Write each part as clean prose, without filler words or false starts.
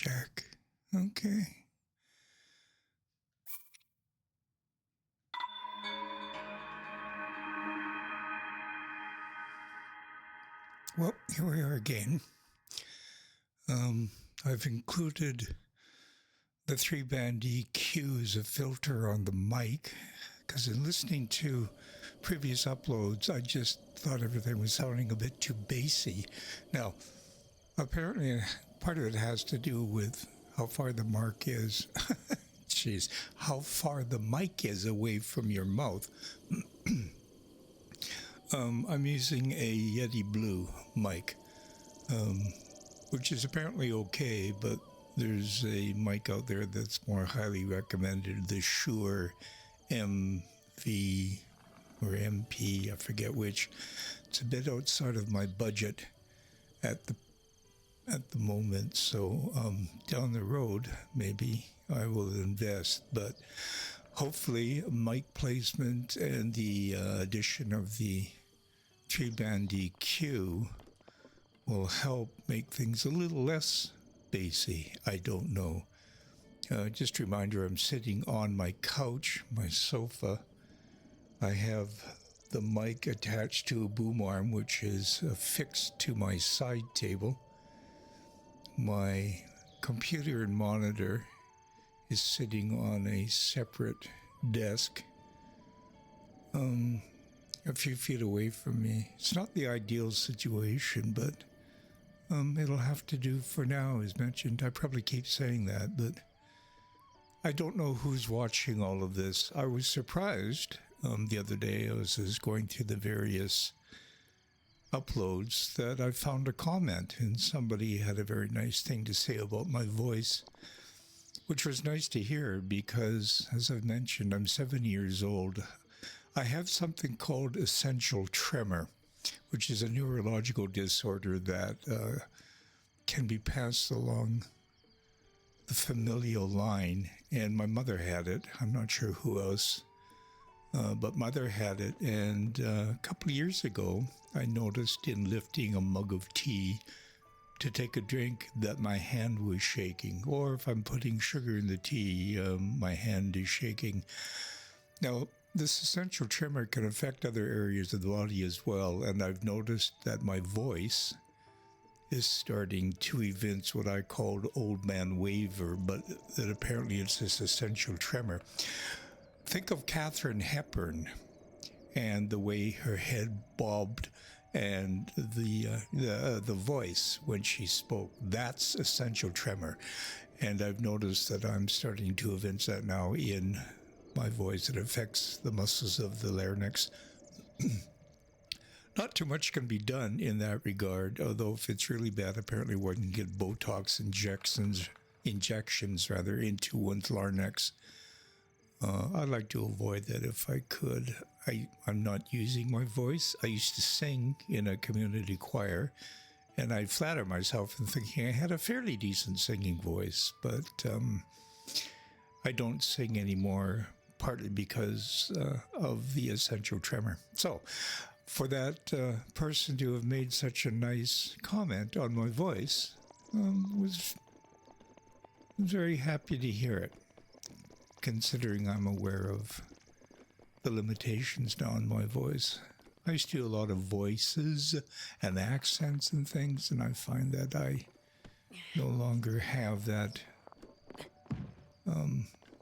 check. Okay. Well, here we are again. I've included the 3-band EQ as a filter on the mic because in listening to previous uploads, I just thought everything was sounding a bit too bassy. Now, apparently part of it has to do with how far the mark is. Jeez, how far the mic is away from your mouth. I'm using a Yeti Blue mic, which is apparently okay, but there's a mic out there that's more highly recommended, the Shure MV or MP, I forget which. It's a bit outside of my budget at the moment, so down the road maybe I will invest, but hopefully mic placement and the addition of the 3-band EQ will help make things a little less bassy. I don't know. Just a reminder, I'm sitting on my couch, my sofa. I have the mic attached to a boom arm, which is affixed to my side table. My computer and monitor is sitting on a separate desk, a few feet away from me. It's not the ideal situation, but it'll have to do for now, as mentioned. I probably keep saying that, but I don't know who's watching all of this. I was surprised the other day. I was going through the various uploads that I found a comment, and somebody had a very nice thing to say about my voice, which was nice to hear because, as I've mentioned, I'm 7 years old. I have something called essential tremor, which is a neurological disorder that can be passed along the familial line, and my mother had it. I'm not sure who else, but mother had it, and a couple of years ago, I noticed in lifting a mug of tea to take a drink that my hand was shaking, or if I'm putting sugar in the tea, my hand is shaking. Now, this essential tremor can affect other areas of the body as well, and I've noticed that my voice is starting to evince what I called old man waver, but that apparently it's this essential tremor. Think of Katharine Hepburn and the way her head bobbed and the voice when she spoke. That's essential tremor. And I've noticed that I'm starting to evince that now in my voice. It affects the muscles of the larynx. Not too much can be done in that regard, although if it's really bad, apparently one can get Botox injections into one's larynx. I'd like to avoid that if I could. I'm not using my voice. I used to sing in a community choir, and I flatter myself in thinking I had a fairly decent singing voice, but I don't sing anymore, partly because of the essential tremor. So, for that person to have made such a nice comment on my voice, was very happy to hear it, considering I'm aware of the limitations now in my voice. I used to do a lot of voices and accents and things, and I find that I no longer have that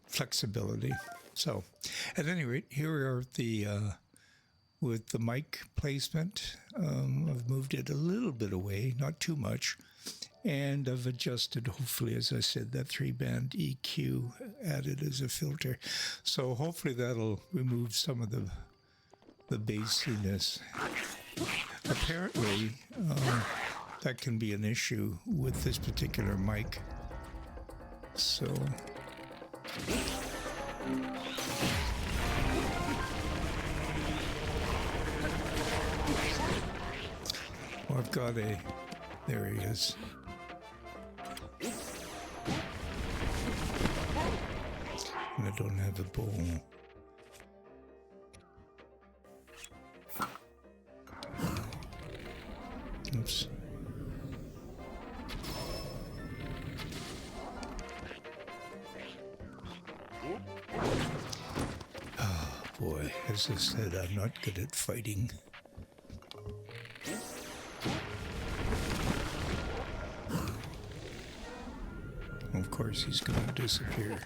flexibility. So, at any rate, here we are with the mic placement. I've moved it a little bit away, not too much, and I've adjusted, hopefully, as I said, that 3-band EQ added as a filter. So hopefully that'll remove some of the bassiness. Apparently, that can be an issue with this particular mic. So I've got there he is. And I don't have a bowl. Oops. As I said, I'm not good at fighting. Of course, he's going to disappear.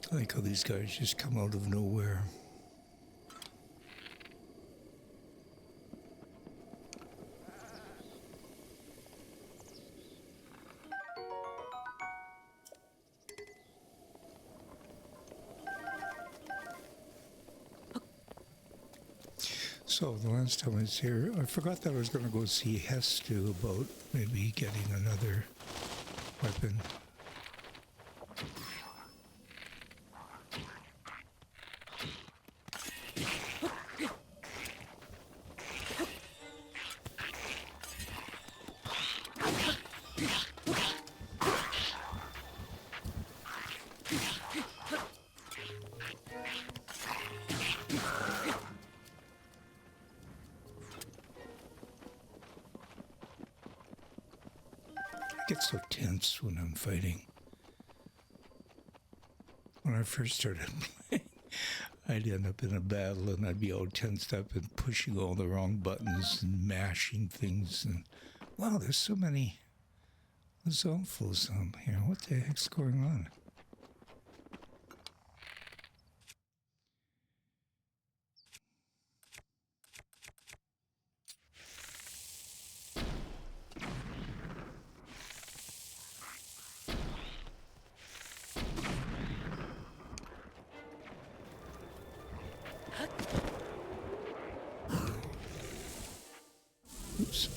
I like how these guys just come out of nowhere. So the last time I was here, I forgot that I was going to go see Hestu about maybe getting another weapon. I get so tense when I'm fighting. When I first started playing, I'd end up in a battle and I'd be all tensed up and pushing all the wrong buttons and mashing things. And wow, there's so many Zophos here. What the heck's going on? Oops.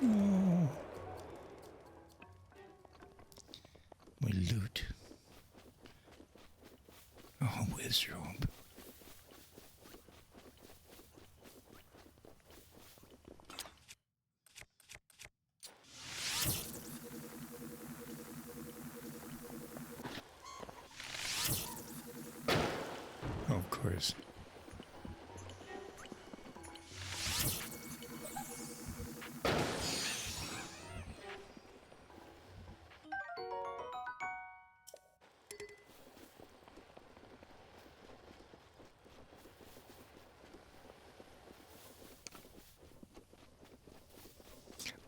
Oh. My loot. Oh, wizrobe. Of course.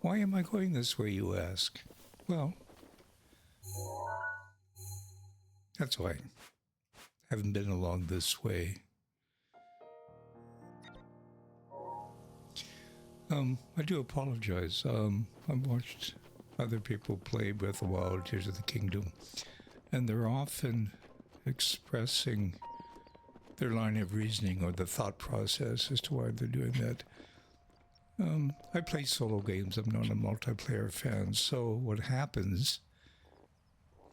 Why am I going this way, you ask? Well, that's why I haven't been along this way. I do apologize. I've watched other people play Breath of the Wild, Tears of the Kingdom, and they're often expressing their line of reasoning or the thought process as to why they're doing that. I play solo games. I'm not a multiplayer fan. So what happens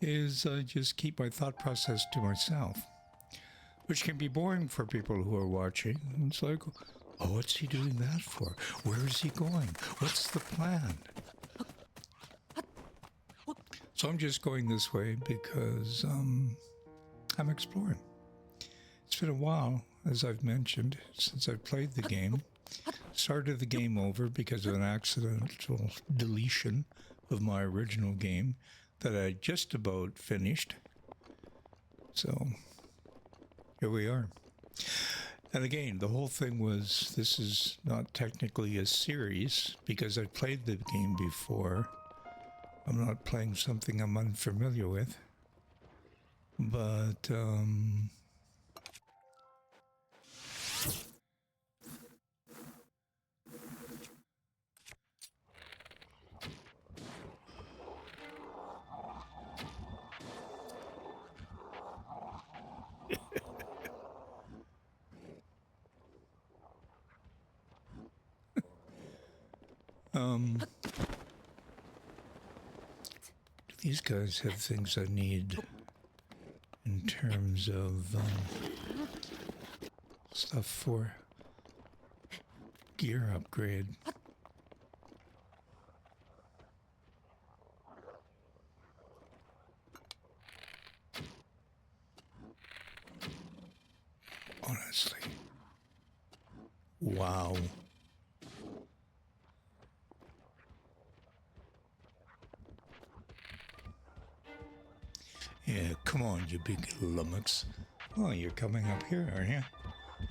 is I just keep my thought process to myself, which can be boring for people who are watching. It's like, oh, what's he doing that for? Where is he going? What's the plan? So I'm just going this way because I'm exploring. It's been a while, as I've mentioned, since I've played the game. Started the game over because of an accidental deletion of my original game that I just about finished. So here we are. And again, the whole thing was, this is not technically a series because I've played the game before. I'm not playing something I'm unfamiliar with. But, these guys have things I need in terms of stuff for gear upgrade. Honestly. Wow. Yeah, come on, you big lummox. Oh, you're coming up here, are you?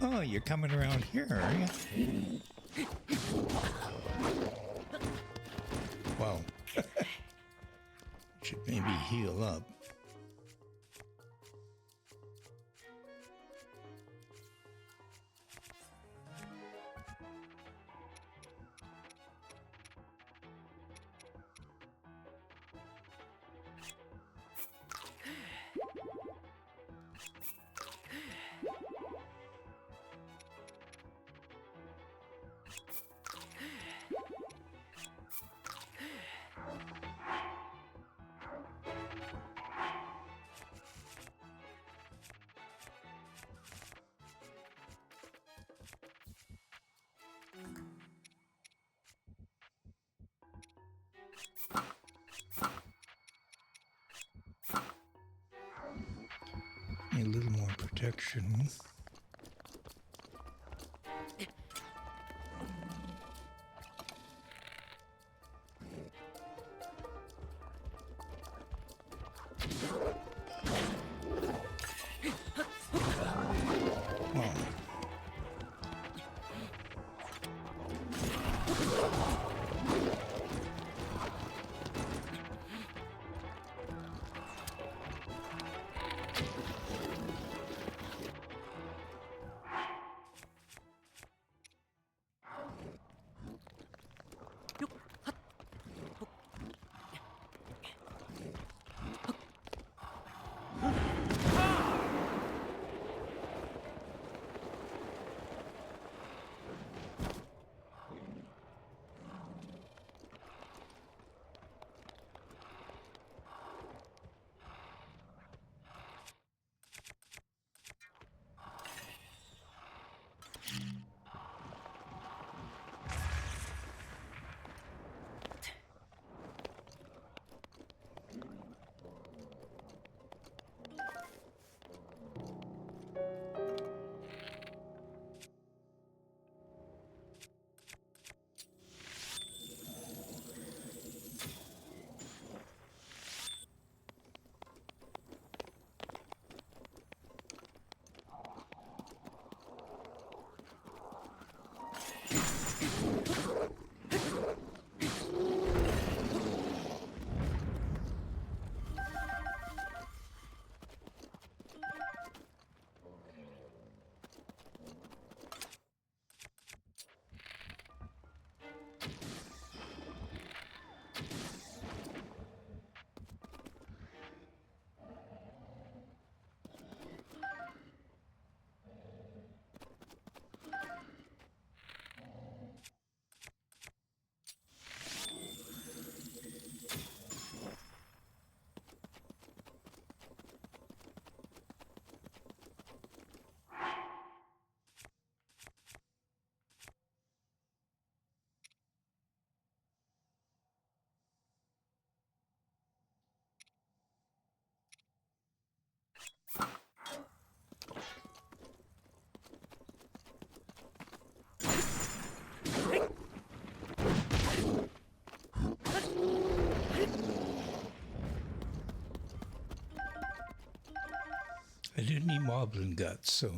Oh, you're coming around here, are you? Wow. Should maybe heal up. Need a little more protection. I didn't eat moblin guts, so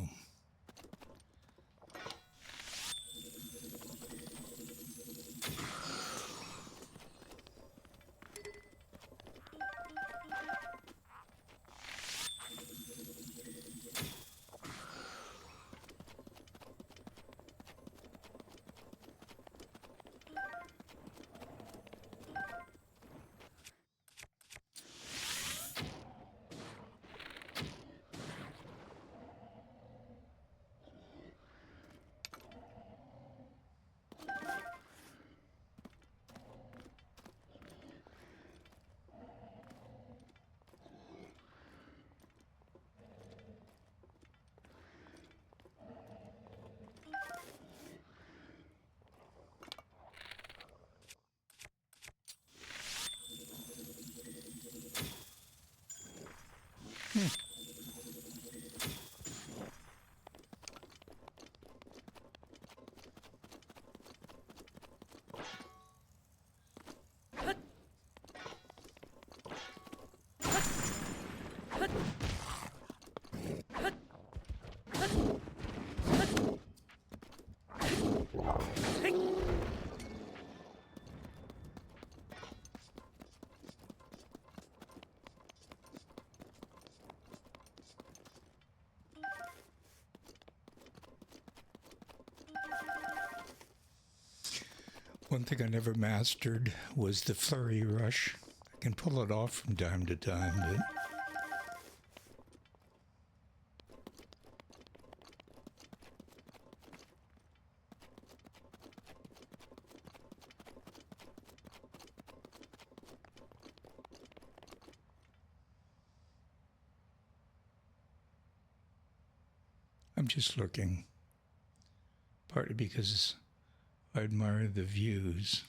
One thing I never mastered was the flurry rush. I can pull it off from time to time, but I'm just looking. Partly because I admire the views.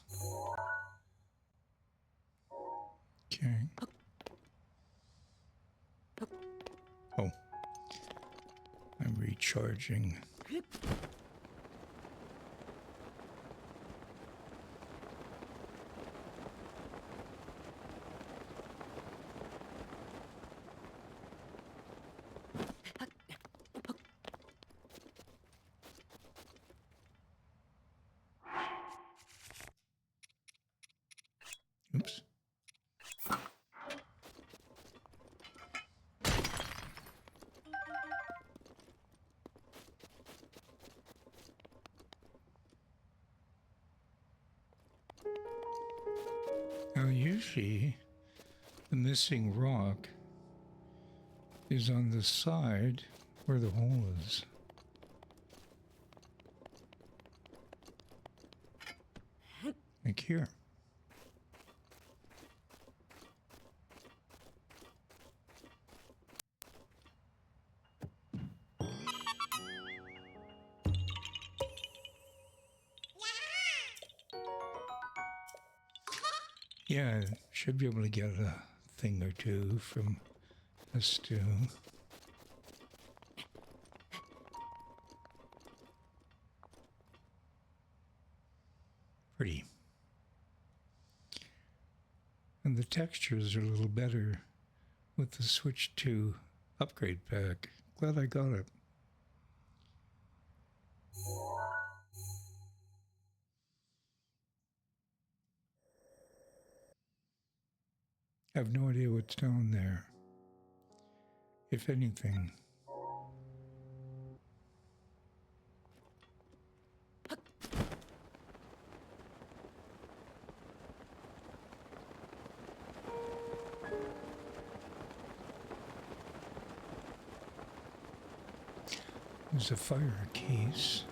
Okay. Oh. I'm recharging. Oops. Now usually the missing rock is on the side where the hole is. Like here. Yeah, should be able to get a thing or two from this too. Pretty. And the textures are a little better with the switch to upgrade pack. Glad I got it. I have no idea what's down there, if anything. There's a fire case.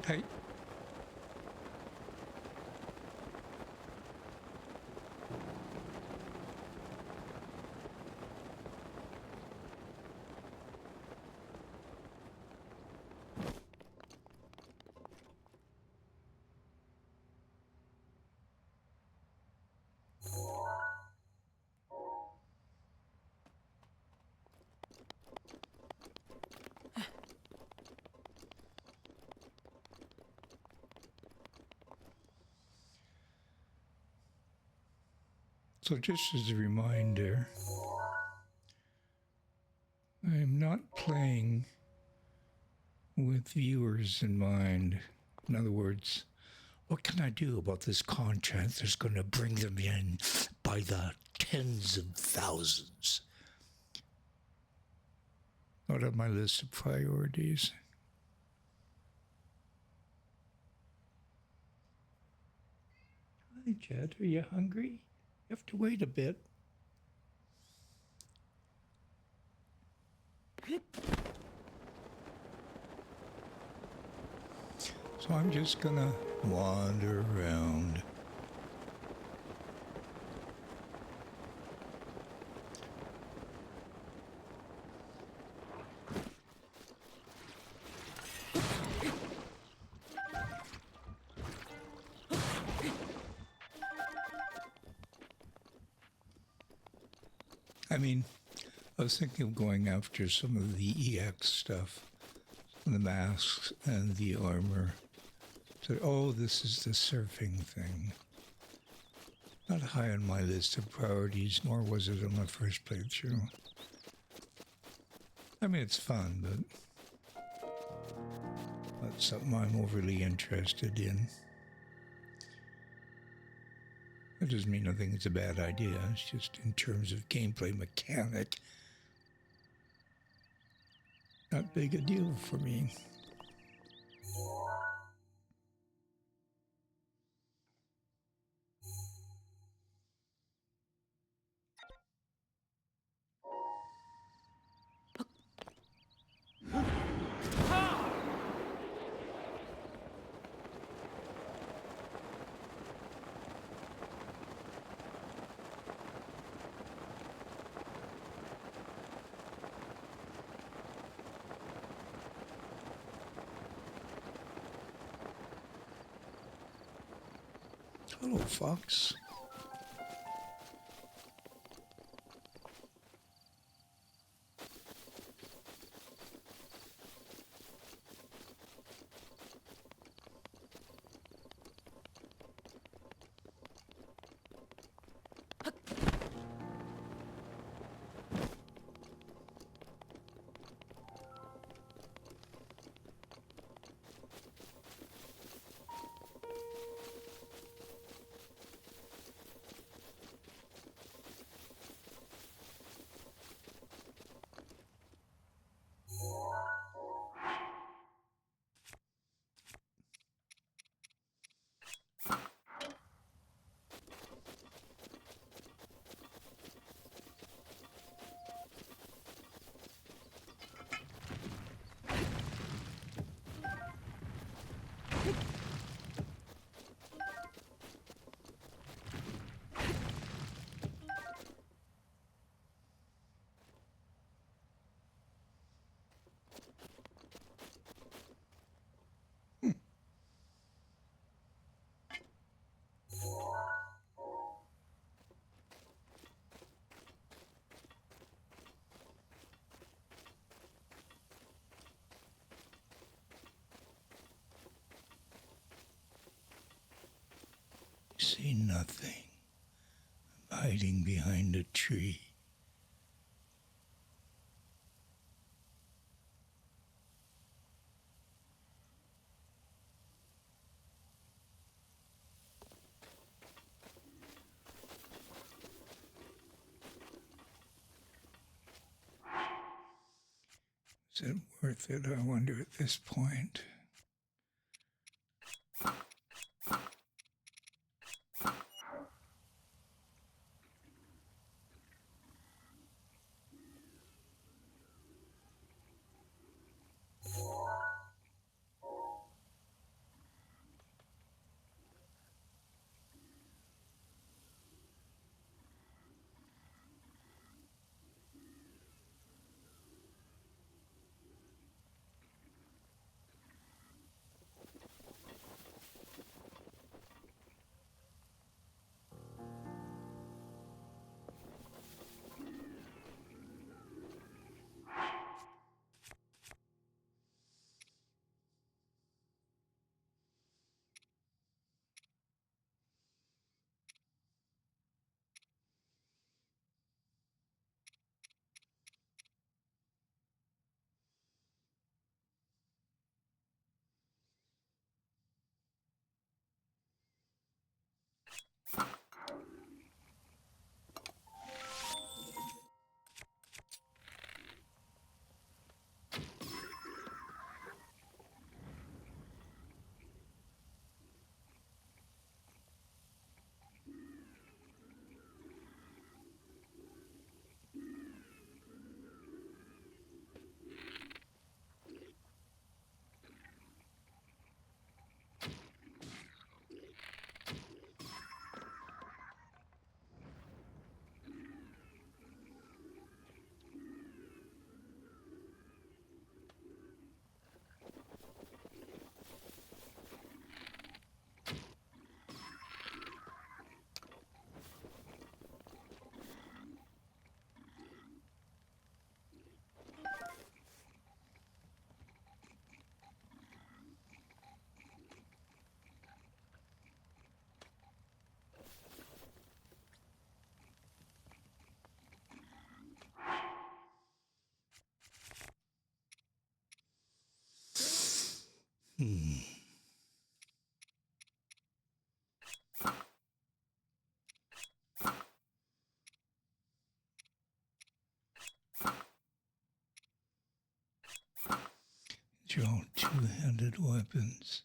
Hey. So just as a reminder, I am not playing with viewers in mind. In other words, what can I do about this content that's going to bring them in by the tens of thousands? Not on my list of priorities. Hi, Jed. Are you hungry? You have to wait a bit. So I'm just gonna wander around. I mean, I was thinking of going after some of the EX stuff, the masks and the armor. So, oh, this is the surfing thing. Not high on my list of priorities, nor was it on my first playthrough. I mean, it's fun, but not something I'm overly interested in. That doesn't mean I think it's a bad idea. It's just in terms of gameplay mechanic, not big a deal for me. Hello, Fox. See nothing. I'm hiding behind a tree. Is it worth it, I wonder, at this point? Draw two-handed weapons.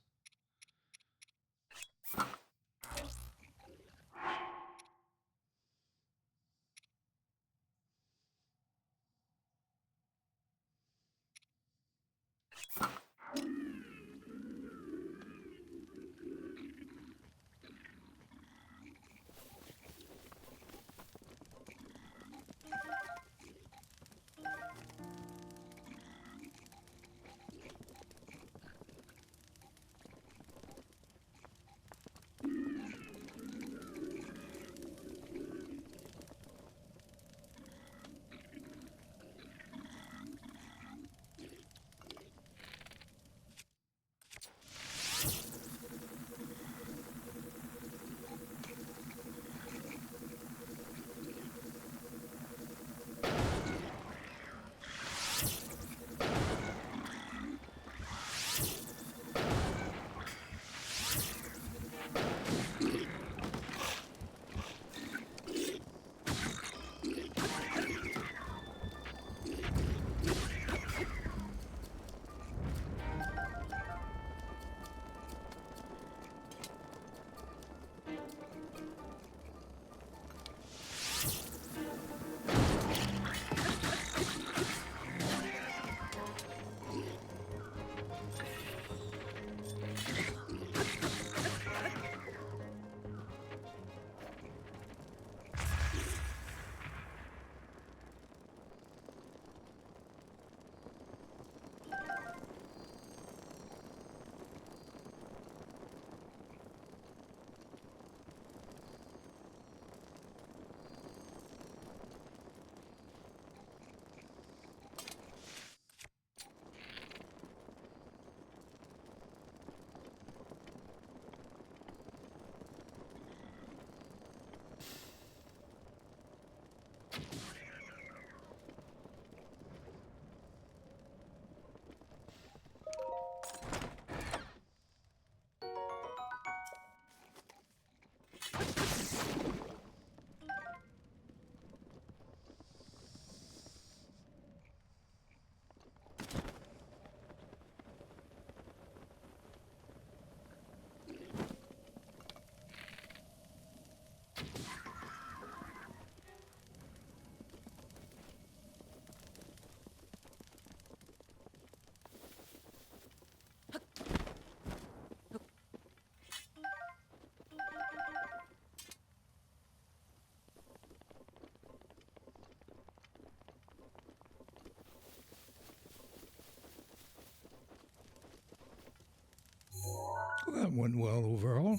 Well, that went well overall.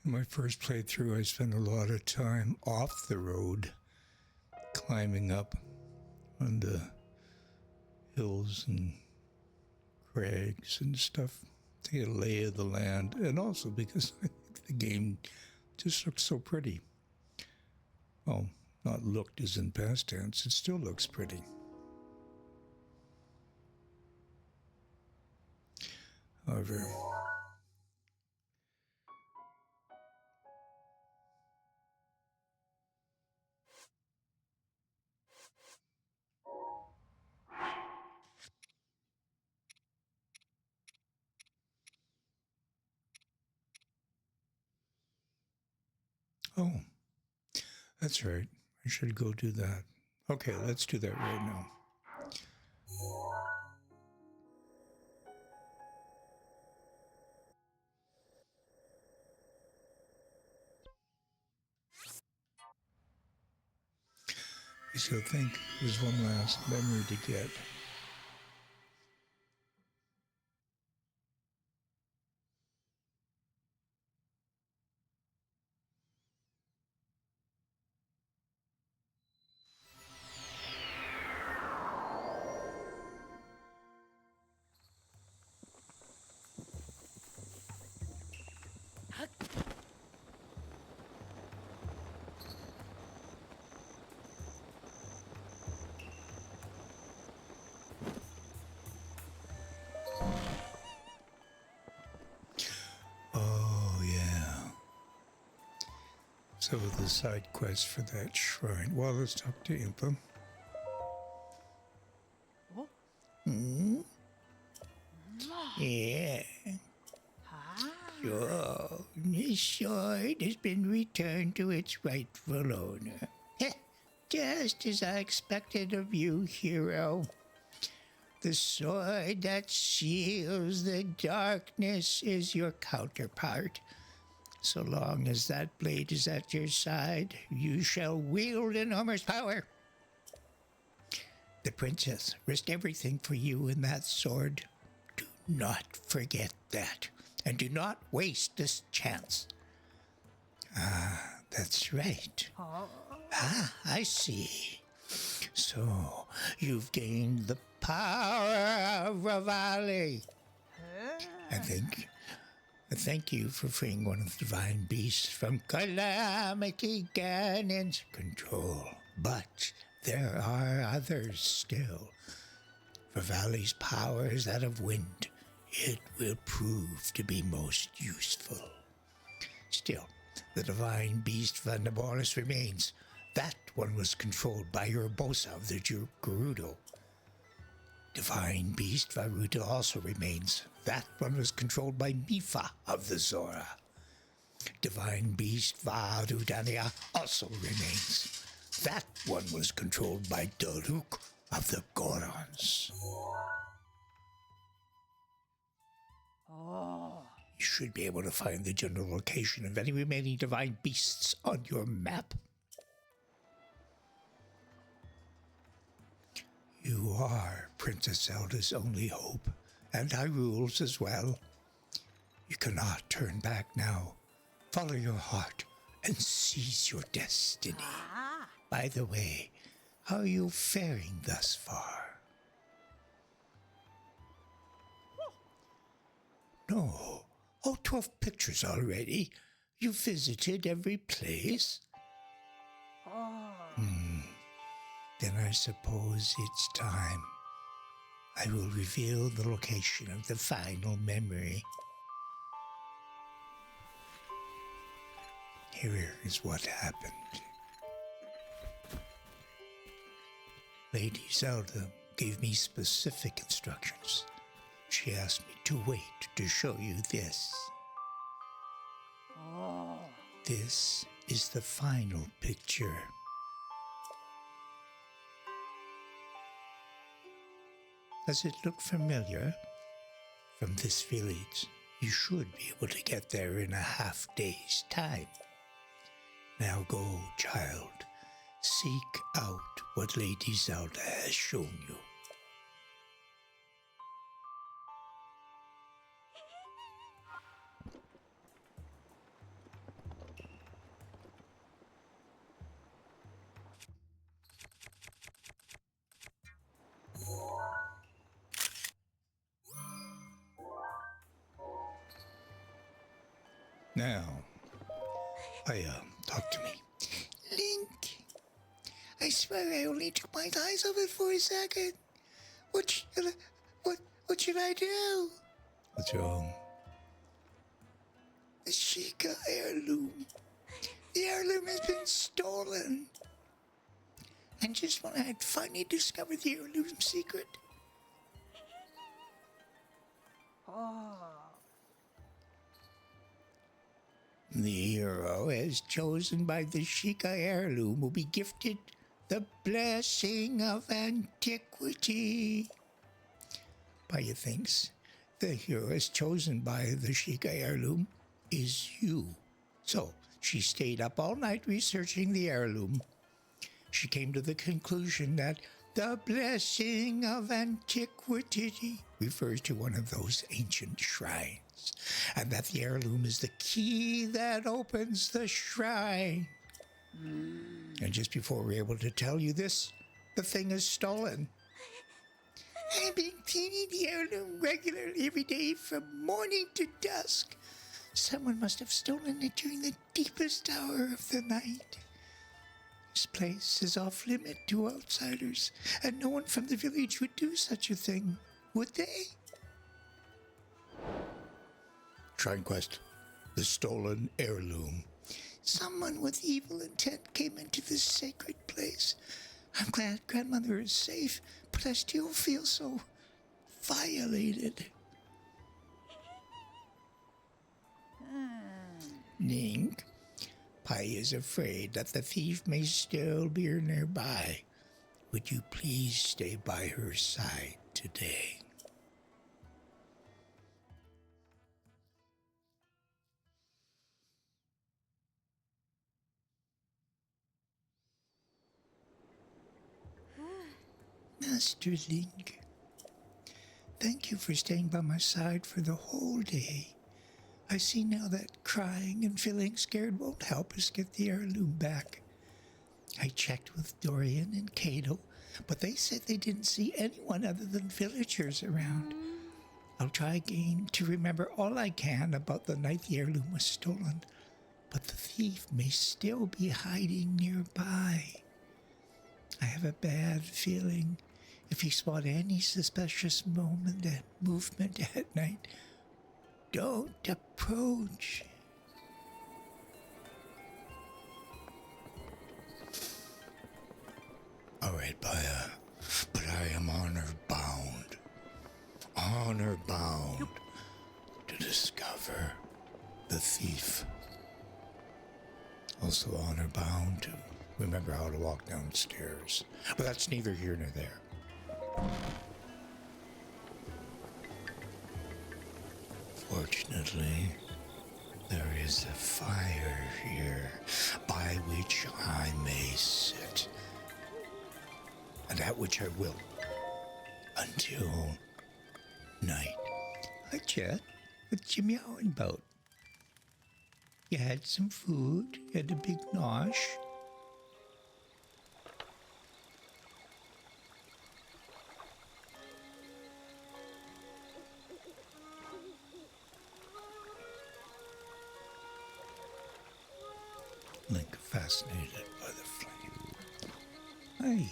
In my first playthrough, I spent a lot of time off the road, climbing up on the hills and crags and stuff to get a lay of the land, and also because I think the game just looks so pretty. Well, not looked as in past tense, it still looks pretty. However, oh, that's right. I should go do that. Okay, let's do that right now. So I think there's one last memory to get. Oh, yeah. So the side quest for that shrine. Well, let's talk to Impa. Hmm? Yeah. Sure. This sword has been returned to its rightful owner. Just as I expected of you, hero. The sword that seals the darkness is your counterpart. So long as that blade is at your side, you shall wield enormous power. The princess risked everything for you in that sword. Do not forget that, and do not waste this chance. Ah, that's right. Ah, I see. So, you've gained the power of Ravali. I thank you for freeing one of the divine beasts from Calamity Ganon's control. But there are others still. Ravali's power is that of wind. It will prove to be most useful. Still, the divine beast Vandaboris remains. That one was controlled by Urbosa of the Gerudo. Divine beast Varuta also remains. That one was controlled by Mifa of the Zora. Divine beast Varudania also remains. That one was controlled by Daruk of the Gorons. You should be able to find the general location of any remaining divine beasts on your map. You are Princess Zelda's only hope, and Hyrule's as well. You cannot turn back now. Follow your heart and seize your destiny. By the way, how are you faring thus far? No. Oh, 12 pictures already. You visited every place? Then I suppose it's time. I will reveal the location of the final memory. Here is what happened. Lady Zelda gave me specific instructions. She asked me to wait to show you this. This is the final picture. Does it look familiar? From this village, you should be able to get there in a half-day's time. Now go, child. Seek out what Lady Zelda has shown you. Now, talk to me. Link, I swear I only took my eyes off it for a second. What should I do? What's wrong? The Sheikah heirloom. The heirloom has been stolen. And just when I had finally discovered the heirloom secret. The hero, as chosen by the Sheikah heirloom, will be gifted the blessing of antiquity. Paya thinks the hero, as chosen by the Sheikah heirloom, is you. So she stayed up all night researching the heirloom. She came to the conclusion that the blessing of antiquity refers to one of those ancient shrines, and that the heirloom is the key that opens the shrine. And just before we're able to tell you this, the thing is stolen. I've been cleaning the heirloom regularly every day from morning to dusk. Someone must have stolen it during the deepest hour of the night. This place is off limit to outsiders, and no one from the village would do such a thing, would they? Shrine Quest, the stolen heirloom. Someone with evil intent came into this sacred place. I'm glad Grandmother is safe, but I still feel so violated. Link, Pai is afraid that the thief may still be nearby. Would you please stay by her side today? Master Link, thank you for staying by my side for the whole day. I see now that crying and feeling scared won't help us get the heirloom back. I checked with Dorian and Cato, but they said they didn't see anyone other than villagers around. I'll try again to remember all I can about the night the heirloom was stolen, but the thief may still be hiding nearby. I have a bad feeling if you spot any suspicious movement at night, don't approach. All right, Paya, but I am honor-bound to discover the thief. Also honor-bound to remember how to walk downstairs. But that's neither here nor there. Fortunately, there is a fire here by which I may sit. And at which I will. Until night. Hi, Chet. What you meowing about? You had some food? You had a big nosh? Link fascinated by the flame. Hey.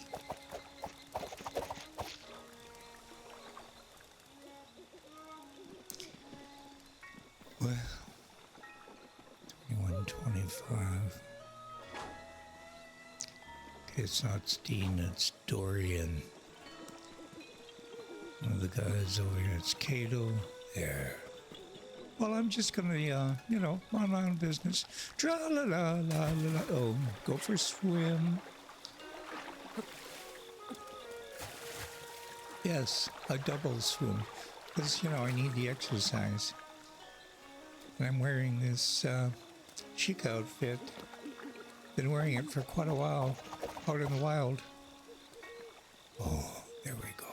Well, 21:25. Okay, it's not Steen, it's Dorian. One of the guys over here, it's Cato. There. Well, I'm just gonna, mind my own business. Tra-la-la-la-la-la. Oh, go for a swim. Yes, a double swim. Because, I need the exercise. And I'm wearing this chic outfit. Been wearing it for quite a while out in the wild. Oh, there we go.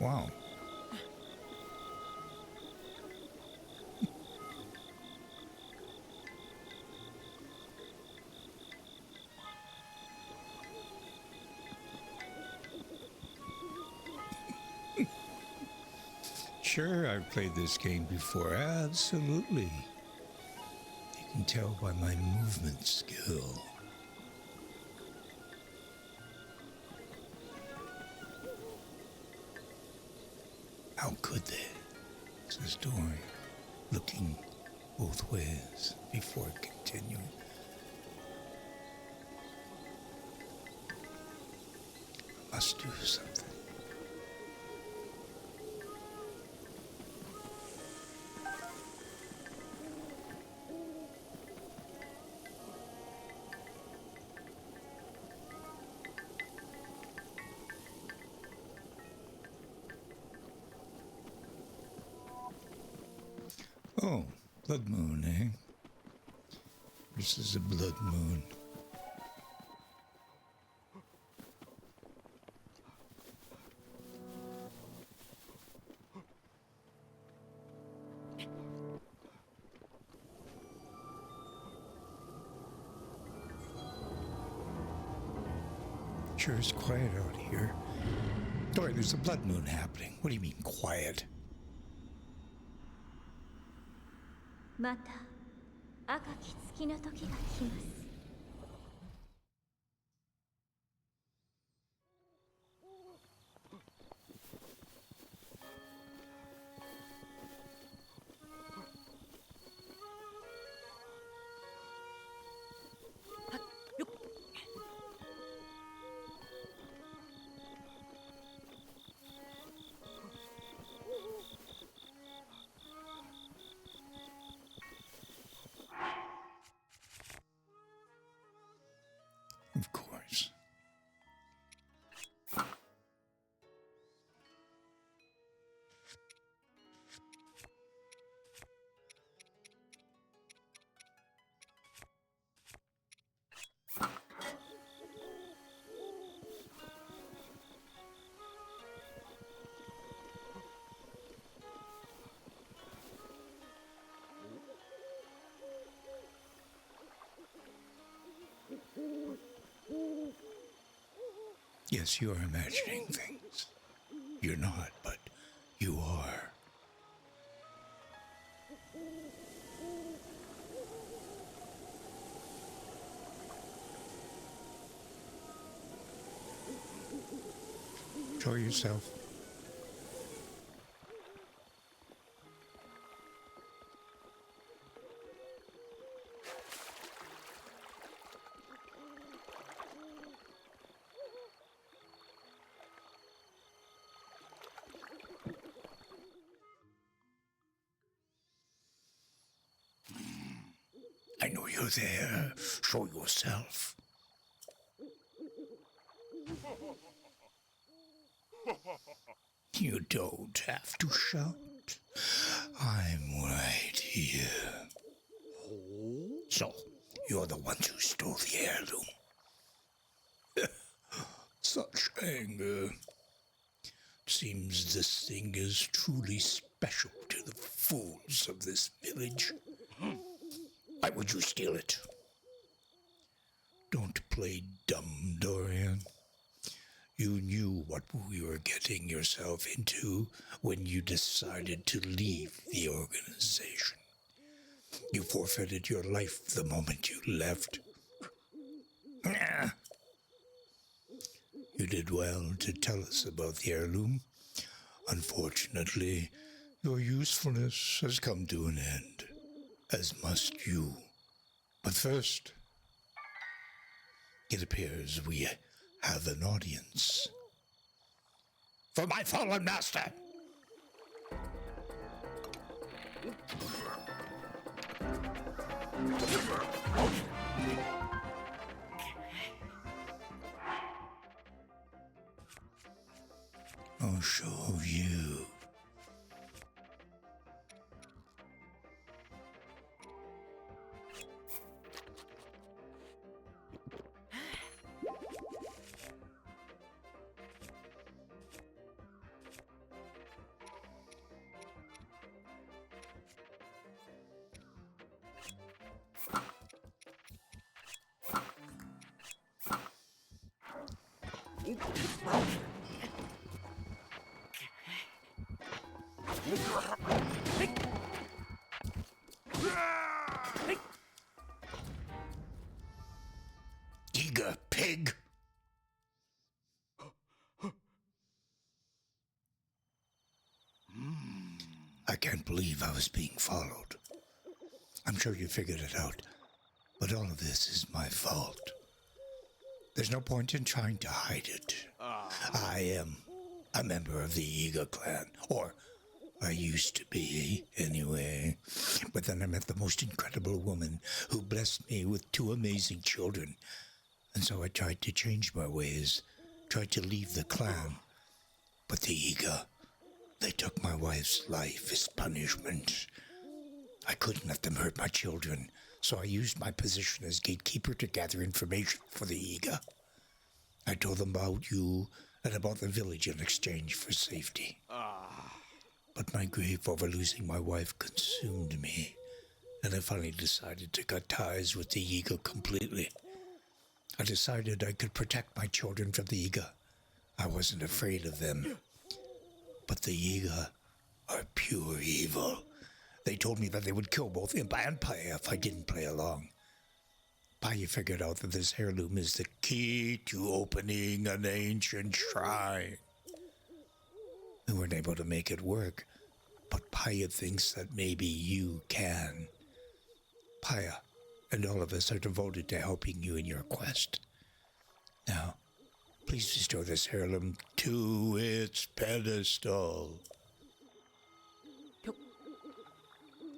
Wow. Sure, I've played this game before. Absolutely. You can tell by my movement skill. How could they? Says Dory, looking both ways before continuing. I must do something. Oh, blood moon, eh? This is a blood moon. Sure is quiet out here. Dory, there's a blood moon happening. What do you mean, quiet? また赤き月の時が来ます。Of course. Yes, you are imagining things. You're not, but you are. Enjoy yourself. I know you're there. Show yourself. You don't have to shout. I'm right here. So, you're the ones who stole the heirloom. Such anger. Seems this thing is truly special to the fools of this village. Why would you steal it? Don't play dumb, Dorian. You knew what you were getting yourself into when you decided to leave the organization. You forfeited your life the moment you left. You did well to tell us about the heirloom. Unfortunately, your usefulness has come to an end, as must you. But first, it appears we have an audience. For my fallen master! I'll show you. Giga pig. I can't believe I was being followed. I'm sure you figured it out, but all of this is my fault. There's no point in trying to hide it. I am a member of the Yiga clan, or I used to be, anyway. But then I met the most incredible woman who blessed me with 2 amazing children. And so I tried to change my ways, tried to leave the clan. But the Yiga, they took my wife's life as punishment. I couldn't let them hurt my children, so I used my position as gatekeeper to gather information for the Yiga. I told them about you and about the village in exchange for safety. But my grief over losing my wife consumed me, and I finally decided to cut ties with the Yiga completely. I decided I could protect my children from the Yiga. I wasn't afraid of them. But the Yiga are pure evil. They told me that they would kill both Impa and Paya if I didn't play along. Paya figured out that this heirloom is the key to opening an ancient shrine. We weren't able to make it work, but Paya thinks that maybe you can. Paya and all of us are devoted to helping you in your quest. Now, please restore this heirloom to its pedestal.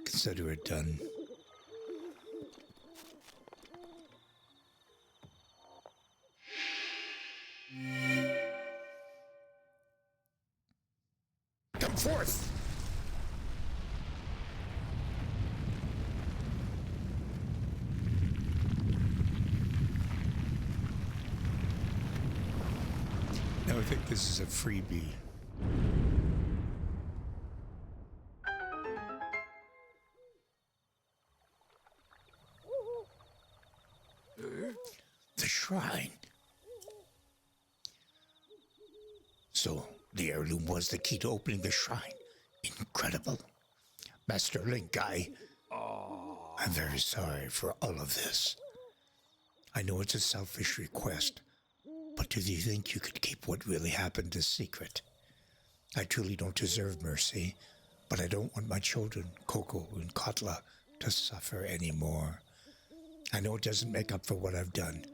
Consider it done. Come forth! Now I think this is a freebie. The shrine. So, the heirloom was the key to opening the shrine. Incredible. Master Link, I'm very sorry for all of this. I know it's a selfish request, but do you think you could keep what really happened a secret? I truly don't deserve mercy, but I don't want my children, Coco and Katla, to suffer anymore. I know it doesn't make up for what I've done,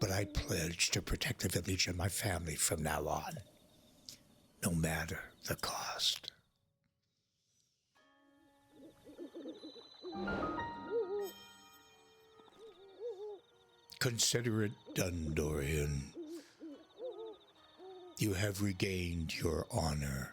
but I pledge to protect the village and my family from now on, no matter the cost. Consider it done, Dorian. You have regained your honor.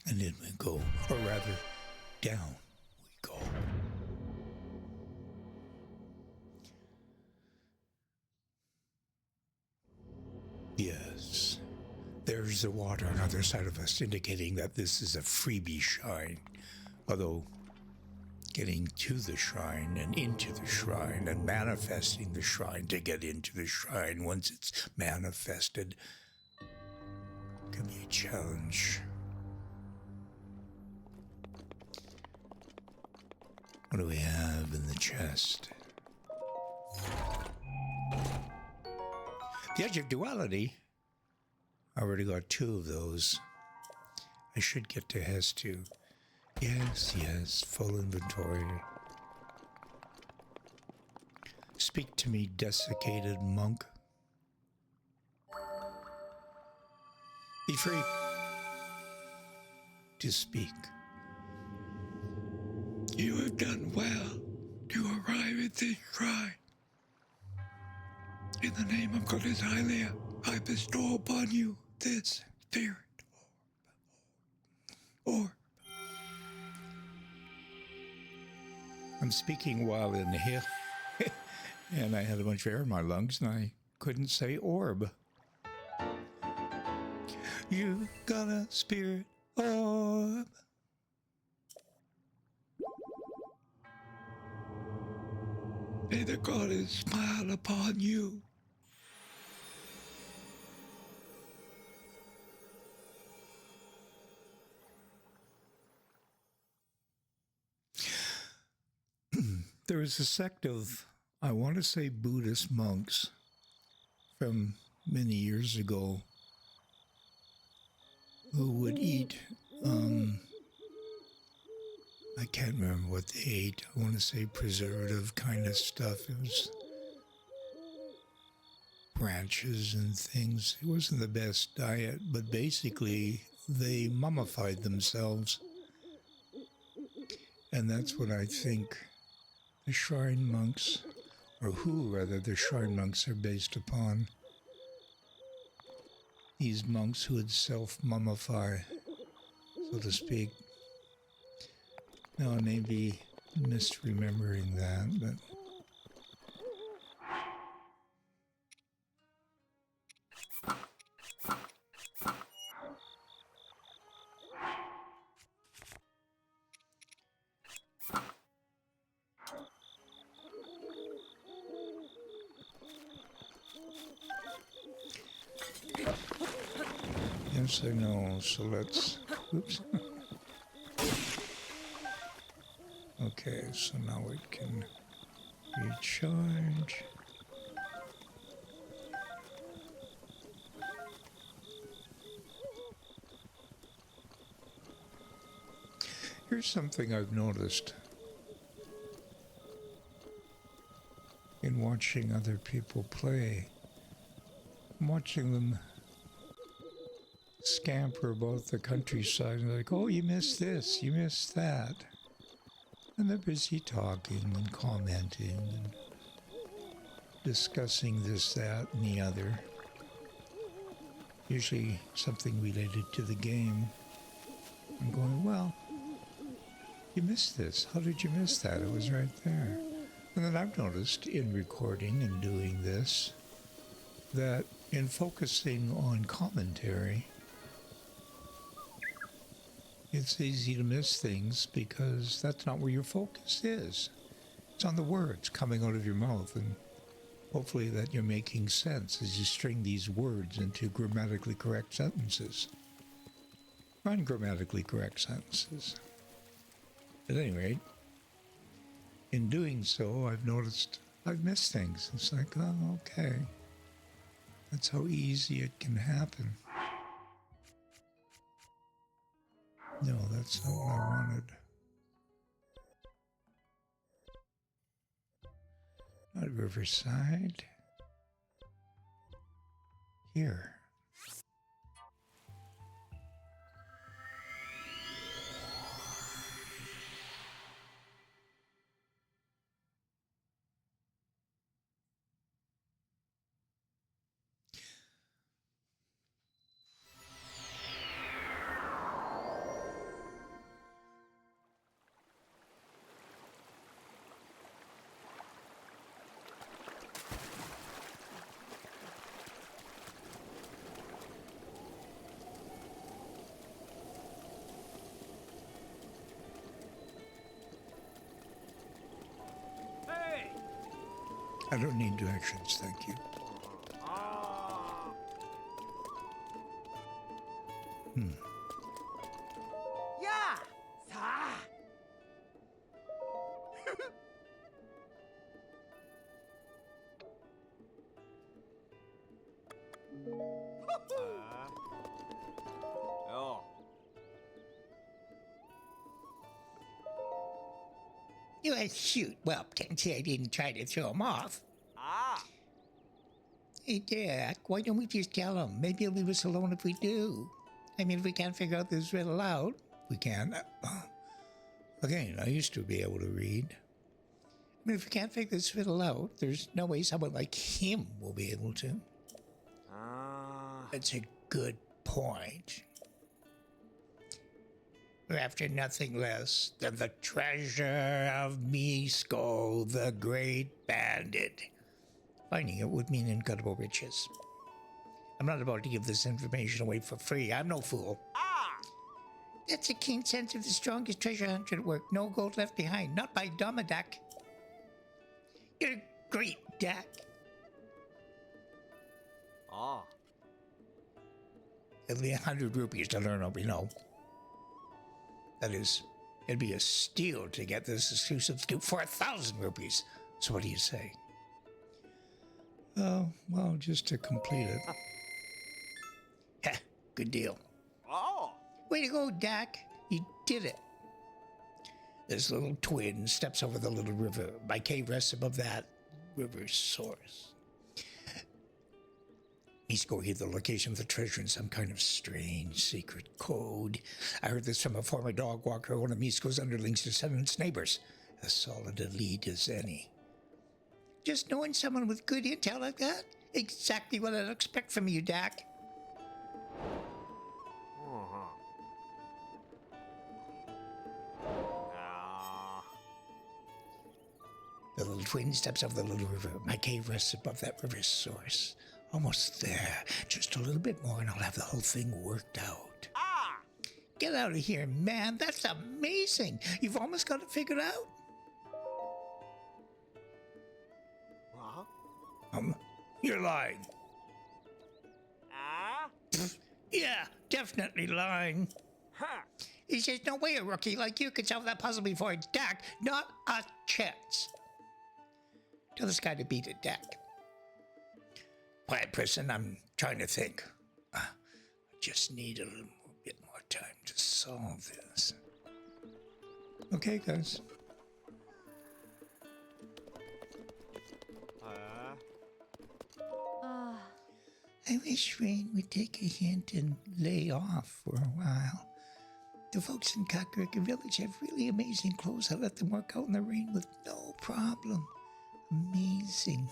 And in we go, or rather, down we go. Yes, there's the water on the other side of us, indicating that this is a freebie shrine. Although, getting to the shrine and into the shrine and manifesting the shrine to get into the shrine once it's manifested can be a challenge. What do we have in the chest? The Edge of Duality. I already got 2 of those. I should get to Hess too. Yes, full inventory. Speak to me, desiccated monk. Be free to speak. You have done well to arrive at this shrine. In the name of Goddess Hylia, I bestow upon you this spirit orb. I'm speaking while in here, and I had a bunch of air in my lungs, and I couldn't say orb. You got a spirit orb. May the goddess smile upon you. There is a sect of, I want to say, Buddhist monks from many years ago who would eat, I can't remember what they ate. I want to say preservative kind of stuff. It was branches and things. It wasn't the best diet, but basically they mummified themselves. And that's what I think the shrine monks, or who rather the shrine monks are based upon. These monks who would self-mummify, so to speak. Now I may be misremembering that, but yes, I know. So let's, oops. Okay, so now we can recharge. Here's something I've noticed in watching other people play. I'm watching them scamper about the countryside and they're like, oh, you missed this, you missed that. And they're busy talking and commenting and discussing this, that, and the other. Usually something related to the game. I'm going, well, you missed this. How did you miss that? It was right there. And then I've noticed in recording and doing this that in focusing on commentary, it's easy to miss things because that's not where your focus is. It's on the words coming out of your mouth, and hopefully that you're making sense as you string these words into grammatically correct sentences. Or ungrammatically correct sentences. At any rate, in doing so, I've noticed I've missed things. It's like, oh, okay. That's how easy it can happen. No, that's not what I wanted. Not Riverside. Here. I don't need directions, thank you. Yeah! Sa! Oh. Well, shoot. Well, can't say I didn't try to throw him off. Ah! Hey, Jack, why don't we just tell him? Maybe he'll leave us alone if we do. I mean, if we can't figure out this riddle out, we can. Again, I used to be able to read. I mean, if we can't figure this riddle out, there's no way someone like him will be able to. Ah. That's a good point. We're after nothing less than the treasure of Misko, the great bandit. Finding it would mean incredible riches. I'm not about to give this information away for free. I'm no fool. That's a keen sense of the strongest treasure hunter at work. No gold left behind. Not by Domadak. You're great, Dak. It'll be 100 rupees to learn what we know. That is, it'd be a steal to get this exclusive scoop for 1,000 rupees. So what do you say? Oh, well, just to complete it. Heh, good deal. Way to go, Dak. You did it. This little twin steps over the little river. My cave rests above that river's source. Misko gave the location of the treasure in some kind of strange secret code. I heard this from a former dog walker, one of Misko's underlings descendants' neighbors. As solid a lead as any. Just knowing someone with good intel like that? Exactly what I'd expect from you, Dak. The little twin steps over the little river. My cave rests above that river's source. Almost there. Just a little bit more and I'll have the whole thing worked out. Get out of here, man. That's amazing. You've almost got it figured out. You're lying. Yeah, definitely lying. He says, no way a rookie like you could solve that puzzle before Dak. Not a chance. Tell this guy to beat it, Dak. Quiet person, I'm trying to think. I just need a little bit more time to solve this. Okay, guys. I wish Rain would take a hint and lay off for a while. The folks in Kakarika Village have really amazing clothes. I let them work out in the rain with no problem. Amazing.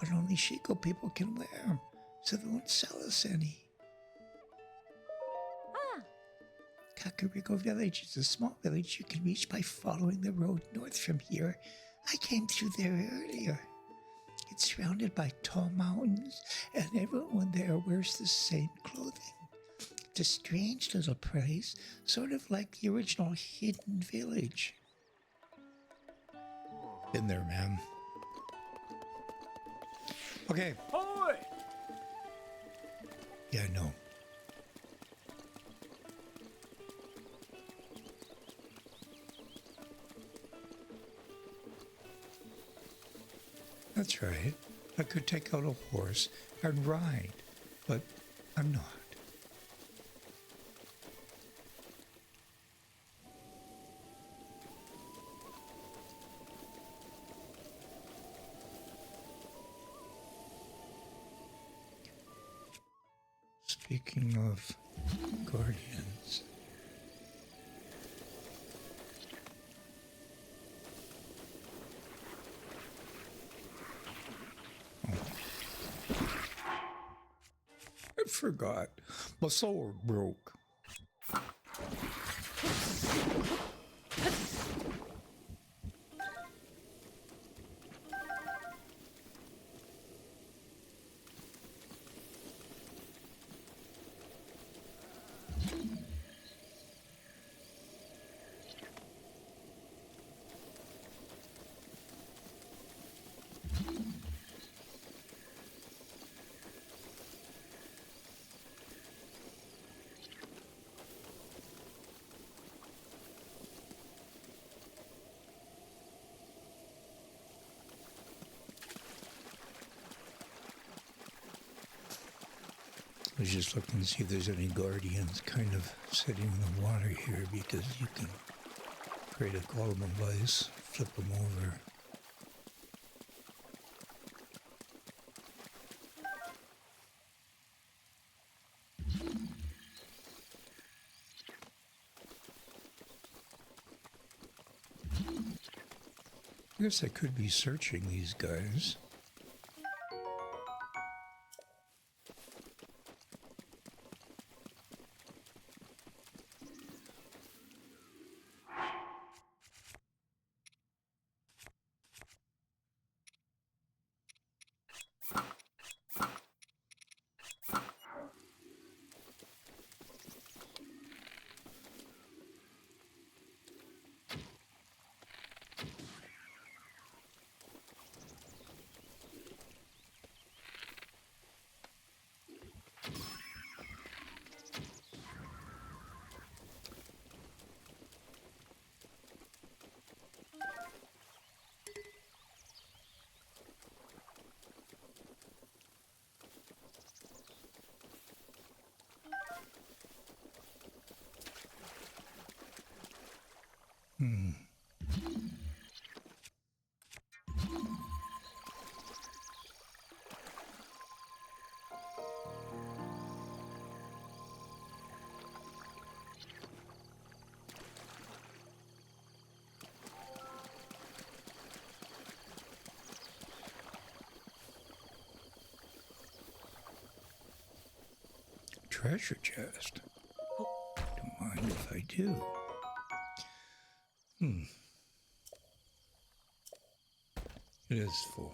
But only Shiko people can wear them, so they won't sell us any. Kakariko Village is a small village you can reach by following the road north from here. I came through there earlier. It's surrounded by tall mountains, and everyone there wears the same clothing. It's a strange little place, sort of like the original hidden village. Been there, man. Okay. Yeah, no. That's right. I could take out a horse and ride, but I'm not. Speaking of guardians. I forgot. My sword broke. I was just looking to see if there's any guardians kind of sitting in the water here, because you can create a golem device, flip them over. I guess I could be searching these guys. Treasure chest. Don't mind if I do. It is full.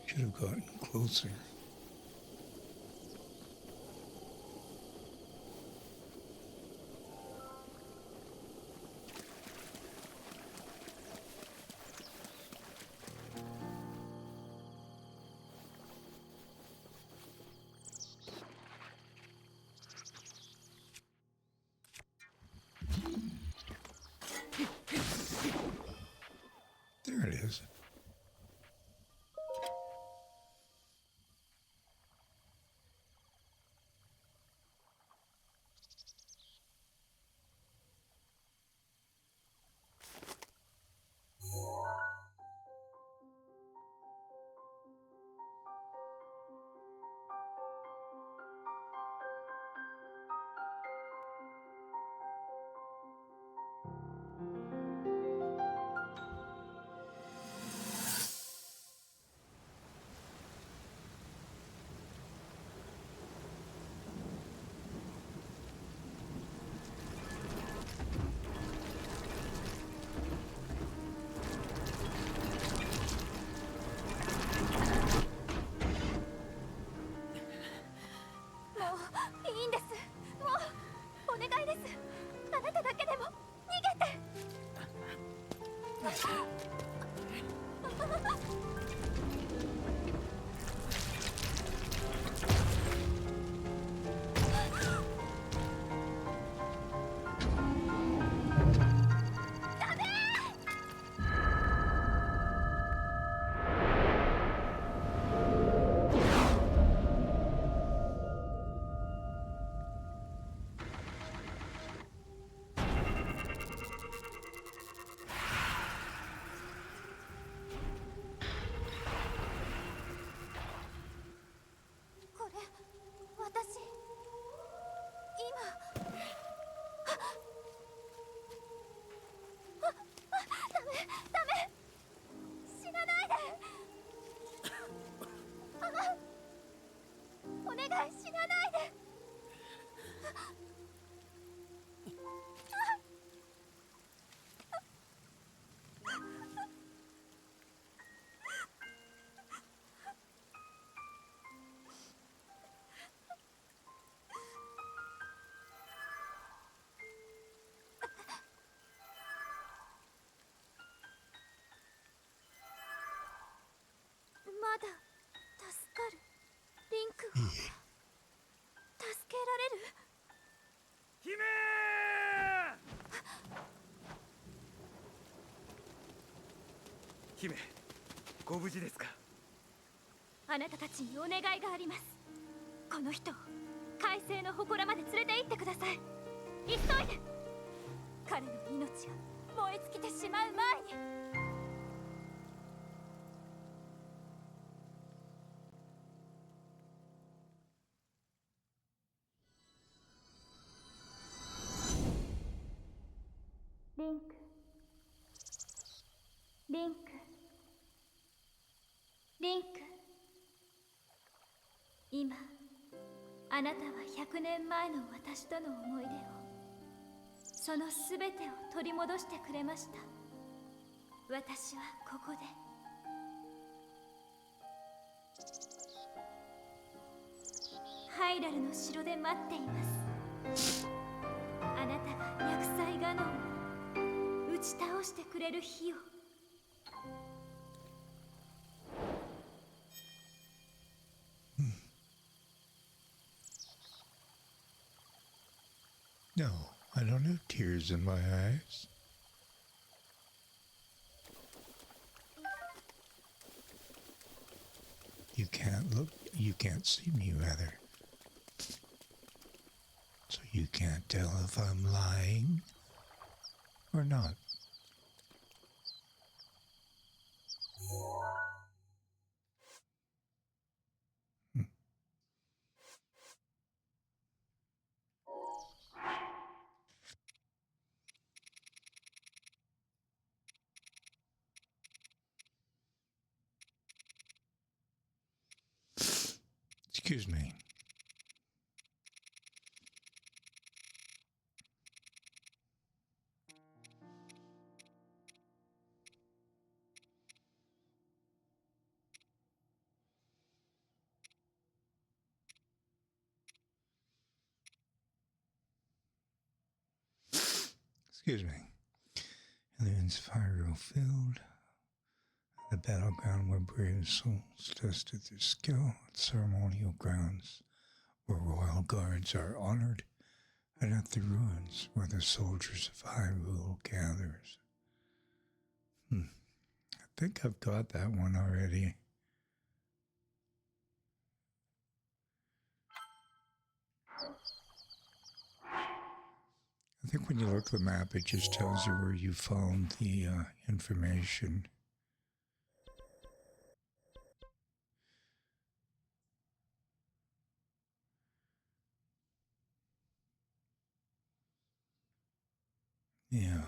Should have gotten closer. There it is.まだ助かる。リンクを助けられる。姫、ご無事ですか？あなたたちにお願いがあります。この人を海星の祠まで連れて行ってください。急いで。彼の命が燃え尽きてしまう前に。リンク、リンク、リンク。今あなたは100年前の私との思い出を、その全てを取り戻してくれました。私はここでハイラルの城で待っています。あなたが厄災ガノンを打ち倒してくれる日を。No, I don't have tears in my eyes. You can't look, you can't see me, rather. So you can't tell if I'm lying or not. Excuse me. Excuse me. Aliens fire-filled. The battleground where brave souls tested their skill at ceremonial grounds where royal guards are honored, and at the ruins where the soldiers of Hyrule gathers. I think I've got that one already. I think when you look at the map, it just tells you where you found the information. Yeah.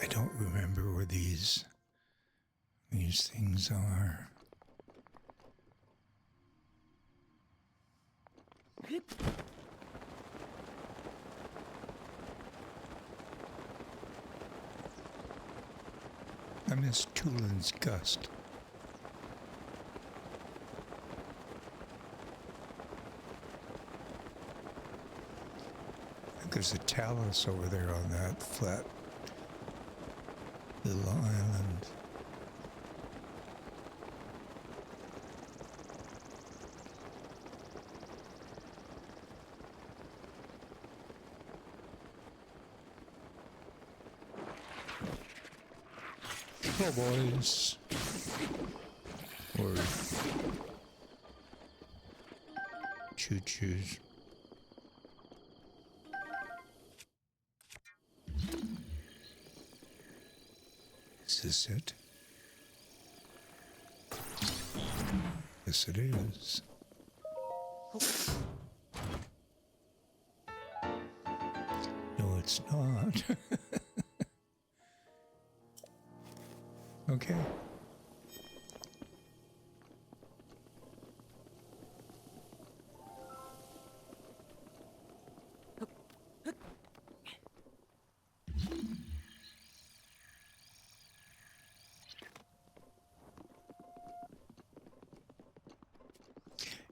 I don't remember where these things are. I miss Tulin's Gust. I think there's a talus over there on that flat little island. Oh, boys. Or choo-choos. Is this it? Yes, it is. No, it's not. Okay.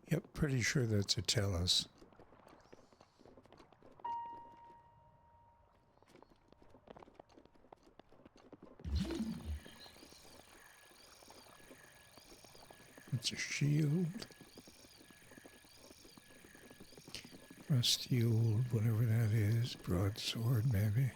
Yep, pretty sure that's a talus. That's a shield. Rusty old, whatever that is, broadsword maybe.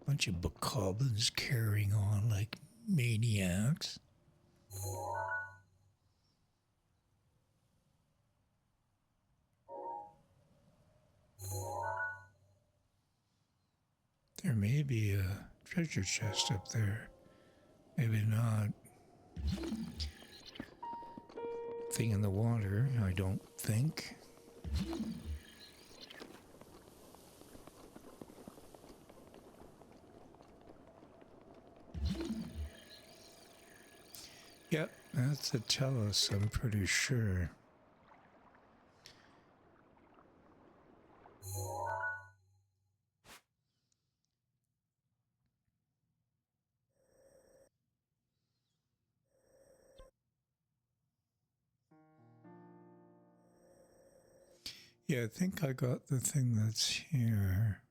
Bunch of bokoblins carrying on like maniacs. There may be a treasure chest up there. Maybe not. Thing in the water, I don't think. Yep, that's a Tellus, I'm pretty sure. Yeah, I think I got the thing that's here.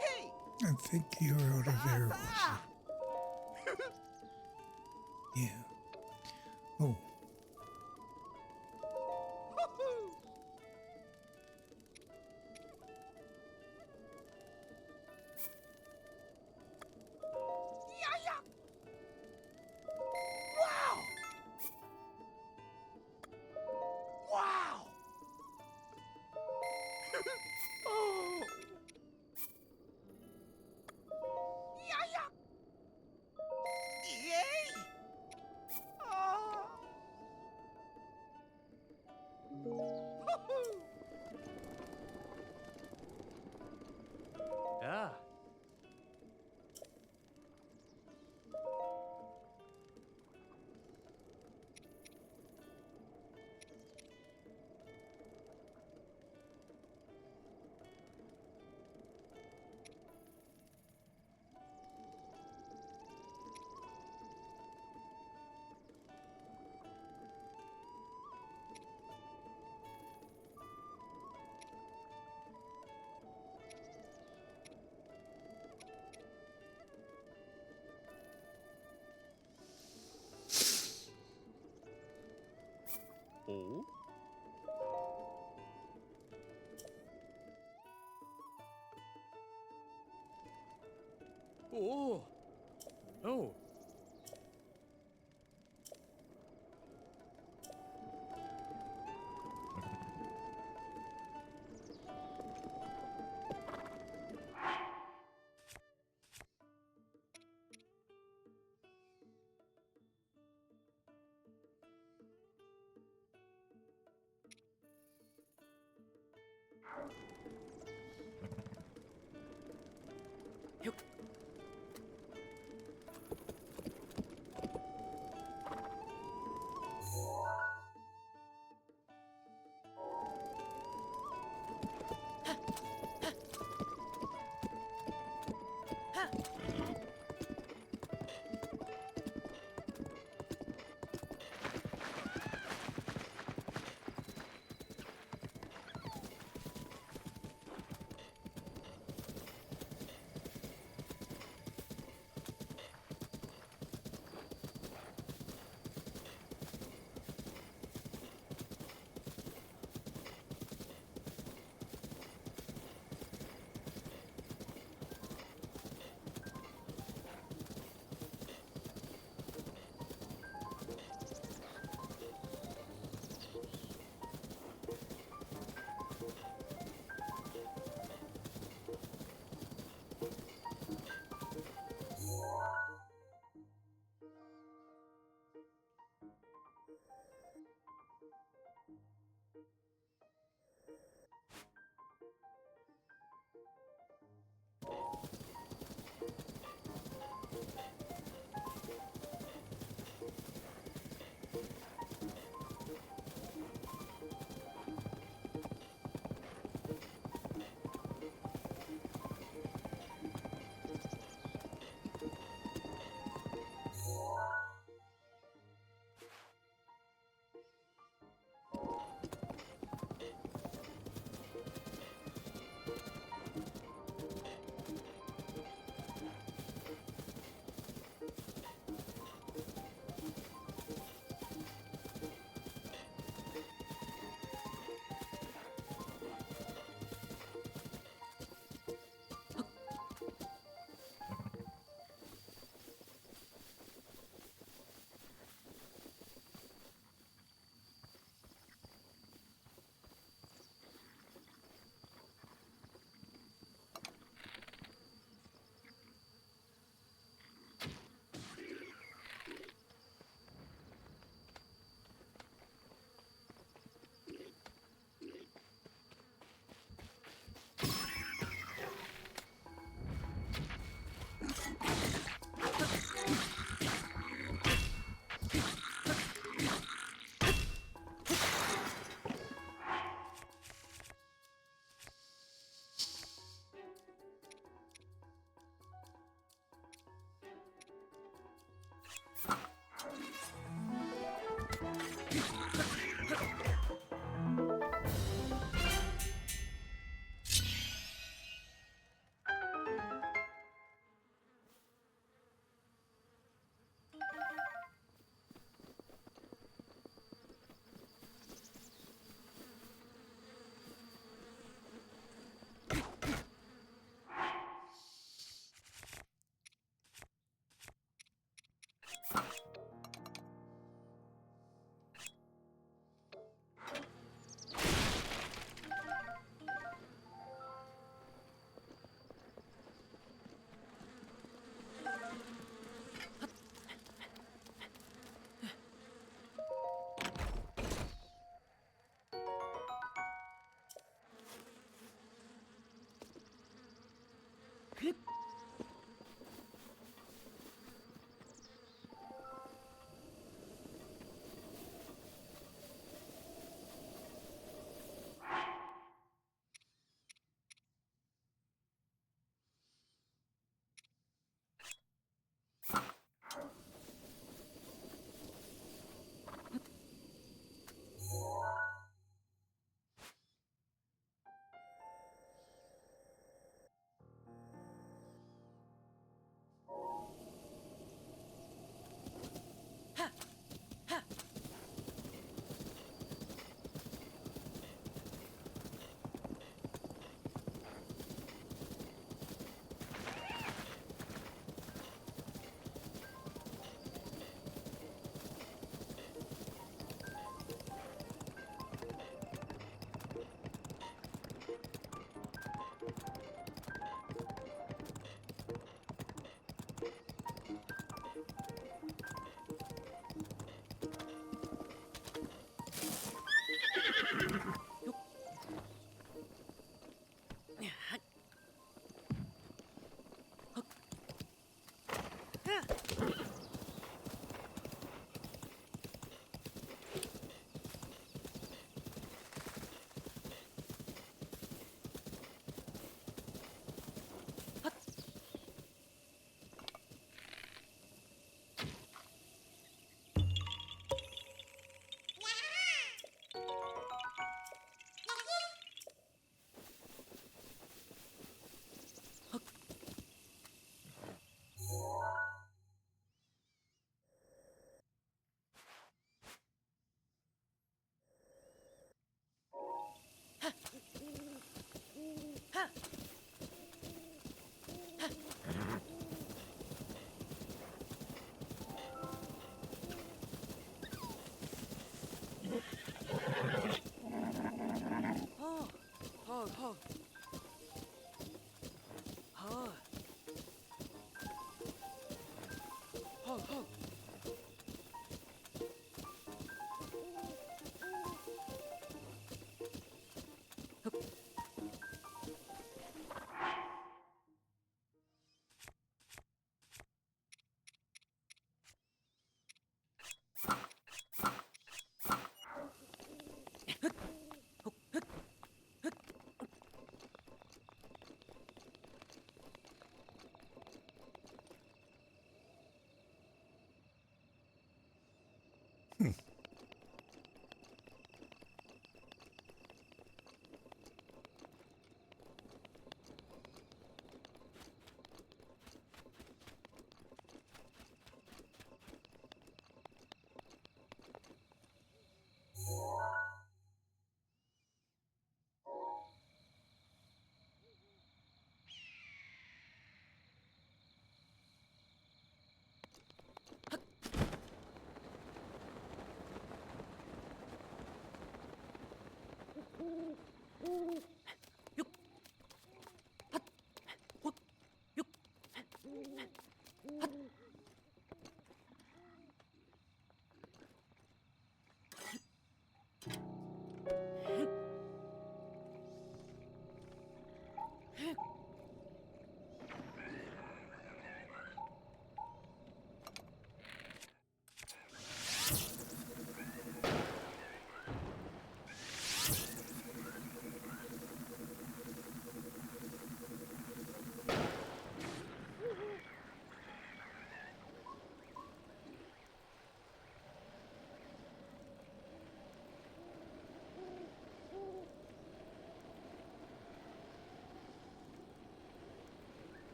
Hey! I think you're out of arrows. Yeah. Oh, Woohoo! Yeah, yeah! Wow! Wow! Oh! Yeah, yeah! Yay! Oh! Woohoo! Ah. Oh? Oh! Oh!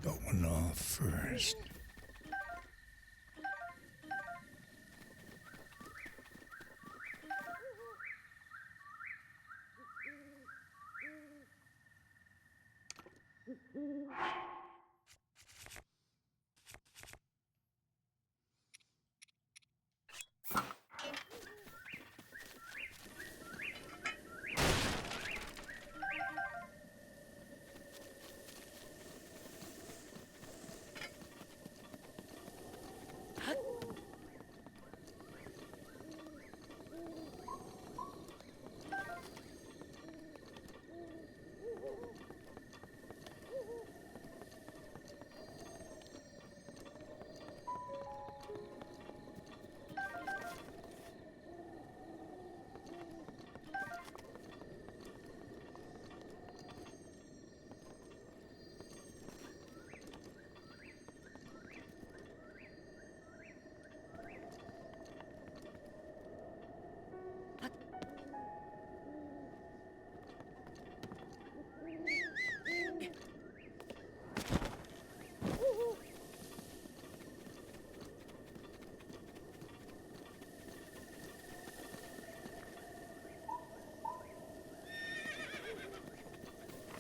Got one off first.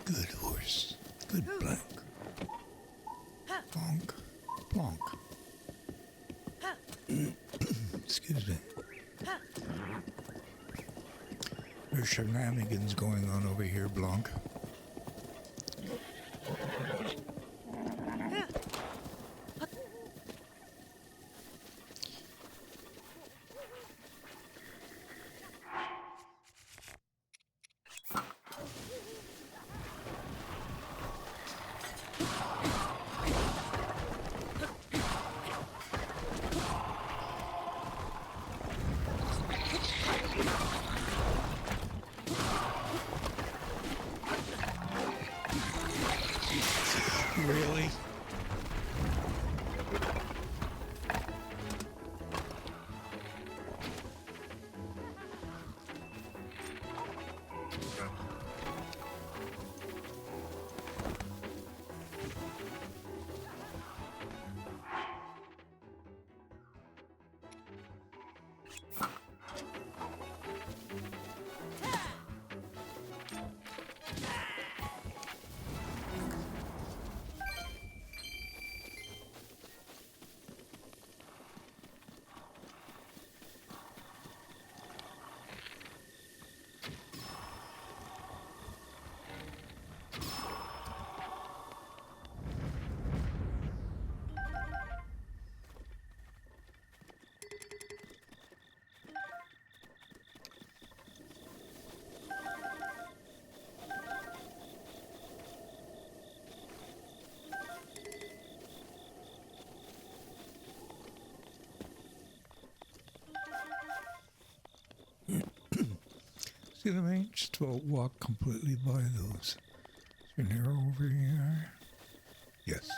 Good horse. Good blank. Bonk. Plonk. Excuse me. There's shenanigans going on over here, Blanc. Really? See what I mean? Just about walk completely by those. Is there an arrow over here? Yes.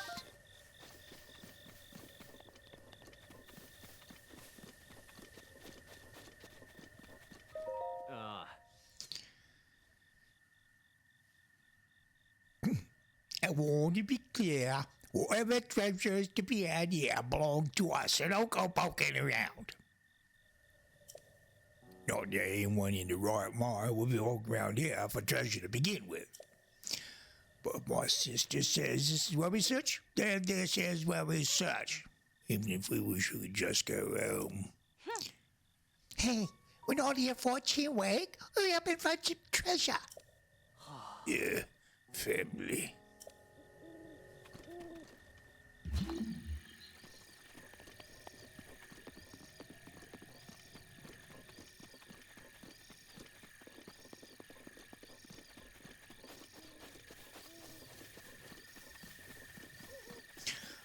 I want to be clear. Whatever treasures to be had here belong to us, so don't go poking around. Not that anyone in the right mind would be walking around here for treasure to begin with. But if my sister says this is where we search, then this is where we search. Even if we wish we could just go home. Hey, we're not here for a chinwag. We're up in front of treasure. Yeah, family.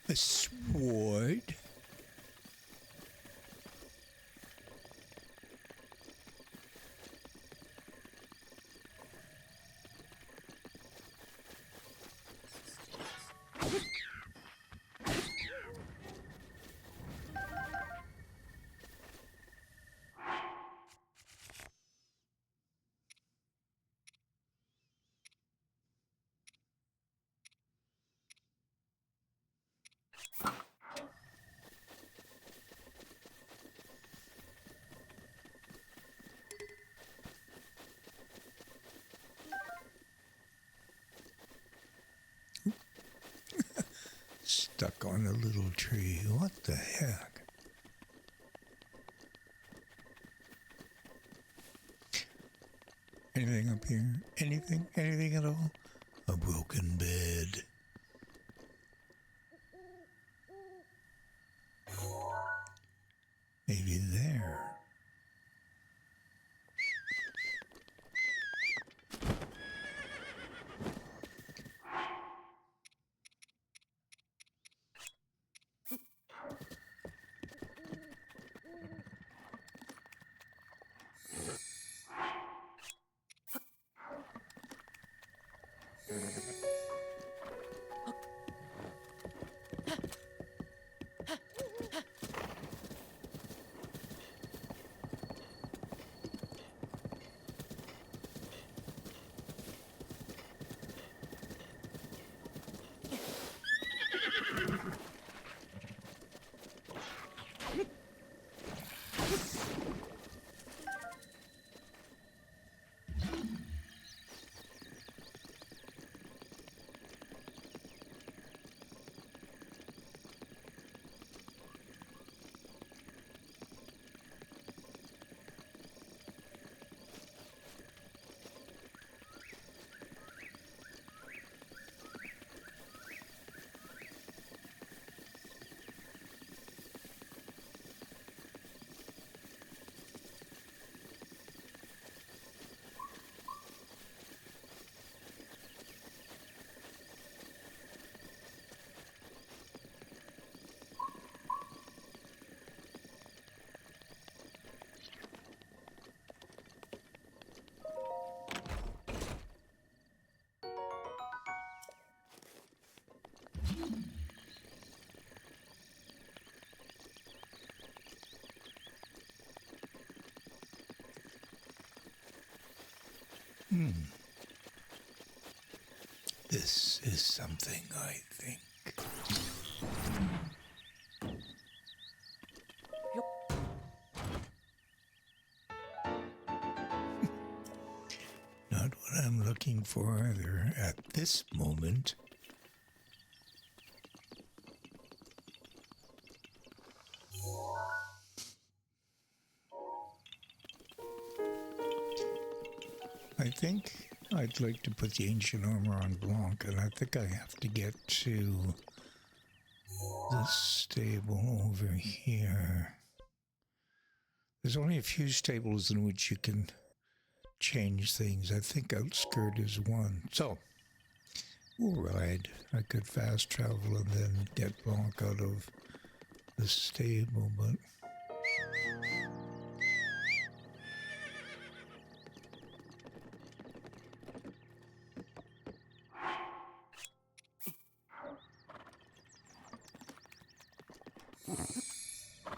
A sword? Stuck on a little tree. What the heck? Anything up here? Anything? Anything at all? A broken bed. Maybe there. This is something, I think. Not what I'm looking for either at this moment. I think I'd like to put the ancient armor on Blanc, and I think I have to get to this stable over here. There's only a few stables in which you can change things. I think Outskirt is one. So, we'll ride. I could fast travel and then get Blanc out of the stable, but...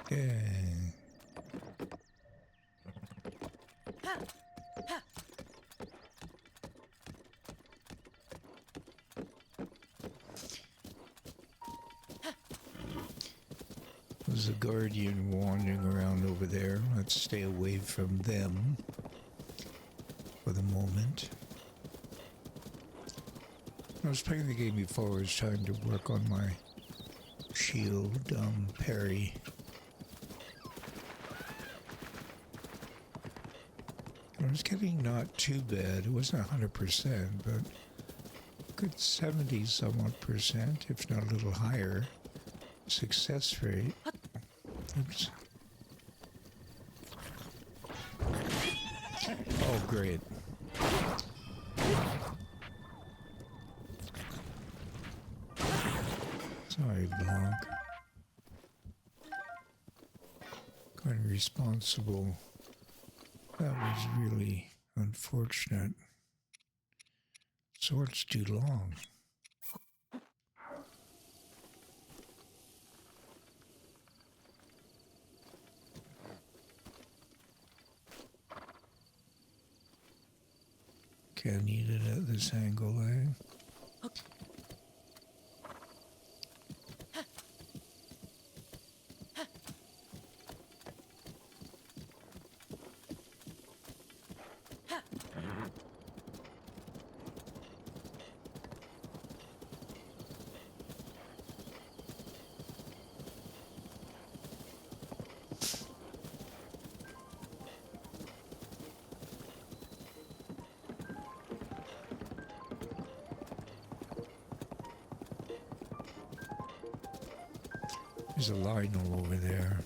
Yeah. There's a guardian wandering around over there. Let's stay away from them for the moment. I was playing the game before. I was trying to work on my shield parry. I was getting not too bad. It wasn't 100%, but good 70 somewhat percent, if not a little higher, success rate. Oops. Oh, great. Sorry, Blanc. Kind of responsible. That was really unfortunate. Sword's too long. Can't eat it at this angle, eh? There's a Lionel over there.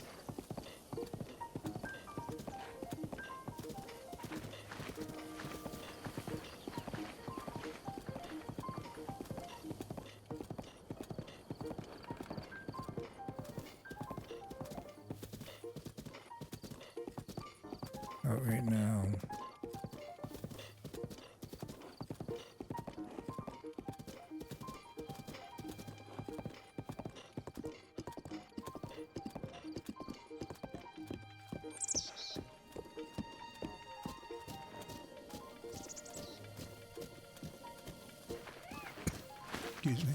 Not right now. Excuse me.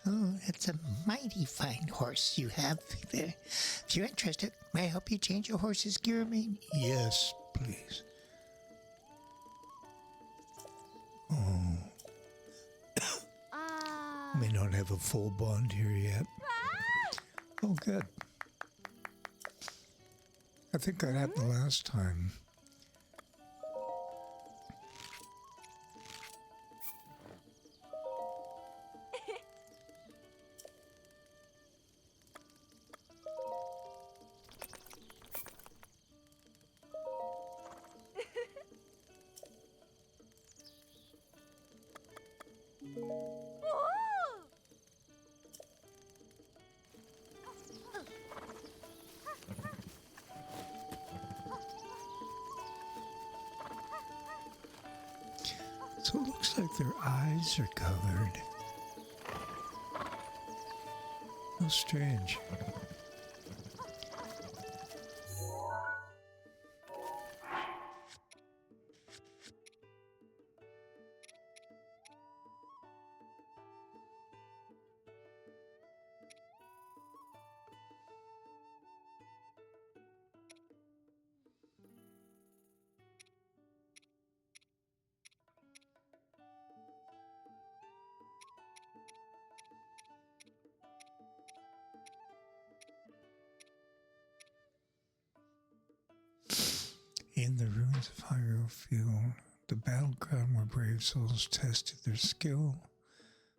Oh, that's a mighty fine horse you have there. If you're interested, may I help you change your horse's gear, mate? Yes, please. Oh. May not have a full bond here yet. Oh, good. I think that happened the last time. So it looks like their eyes are covered. How strange. In the ruins of Hyrule Field, the battleground where brave souls tested their skill,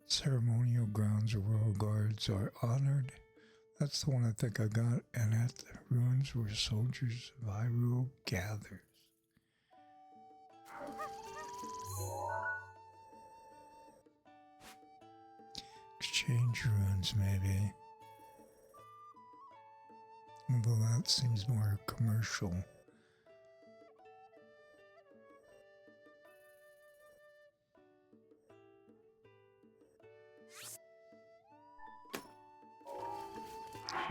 ceremonial grounds where royal guards are honored. That's the one I think I got. And at the ruins where soldiers of Hyrule gathers. Exchange ruins, maybe. Although that seems more commercial.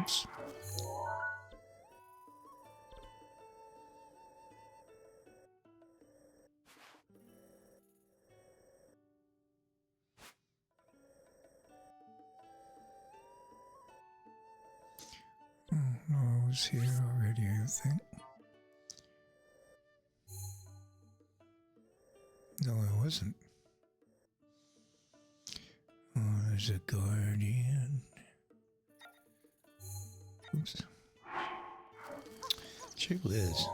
Oops. Oh, no, I was here already, I think. No, I wasn't. Oh, there's a guardian. Oops. She Liz.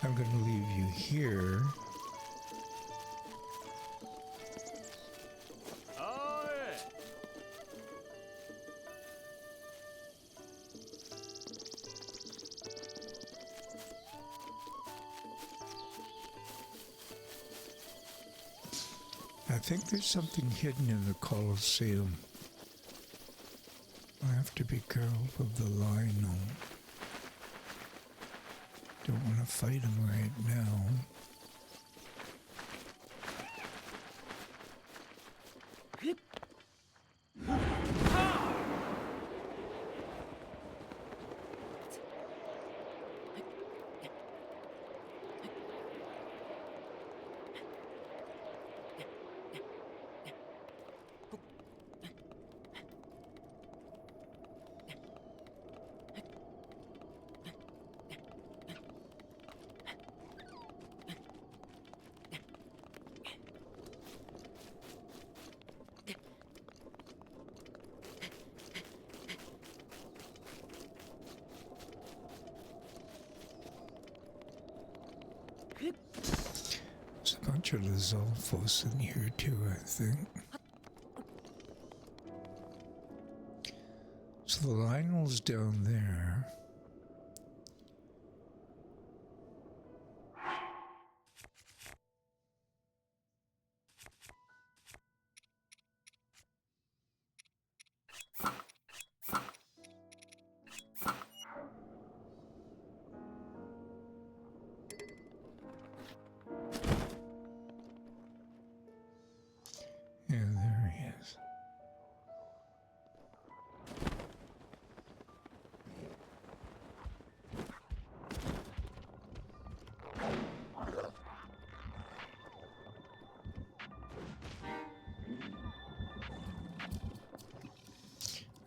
I'm going to leave you here. I think there's something hidden in the Colosseum. I have to be careful of the Lionel. Don't want to fight him right now. There's a bunch of Lizalfos in here too, I think. So the Lionel's down there. Yeah, there he is.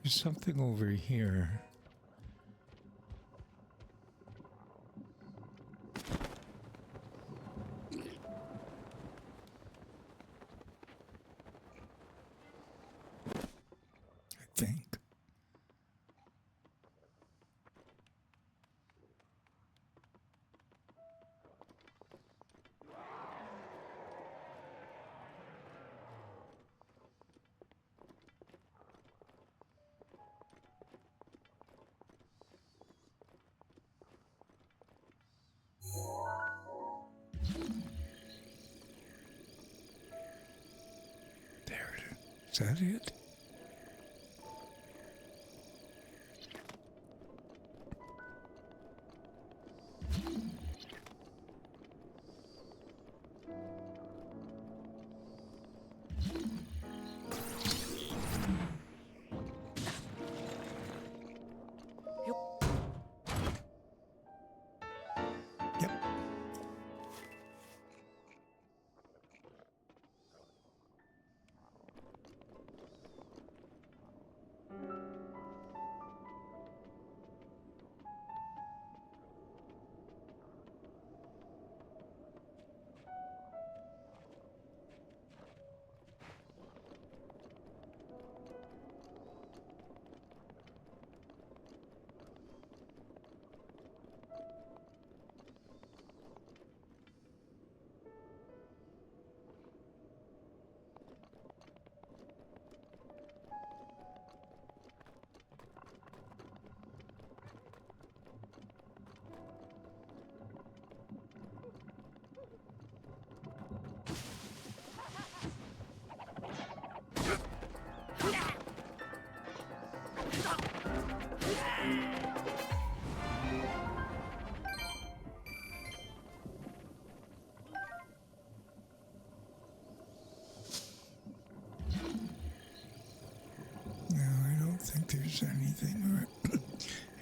There's something over here. I think. There it is. Is that it?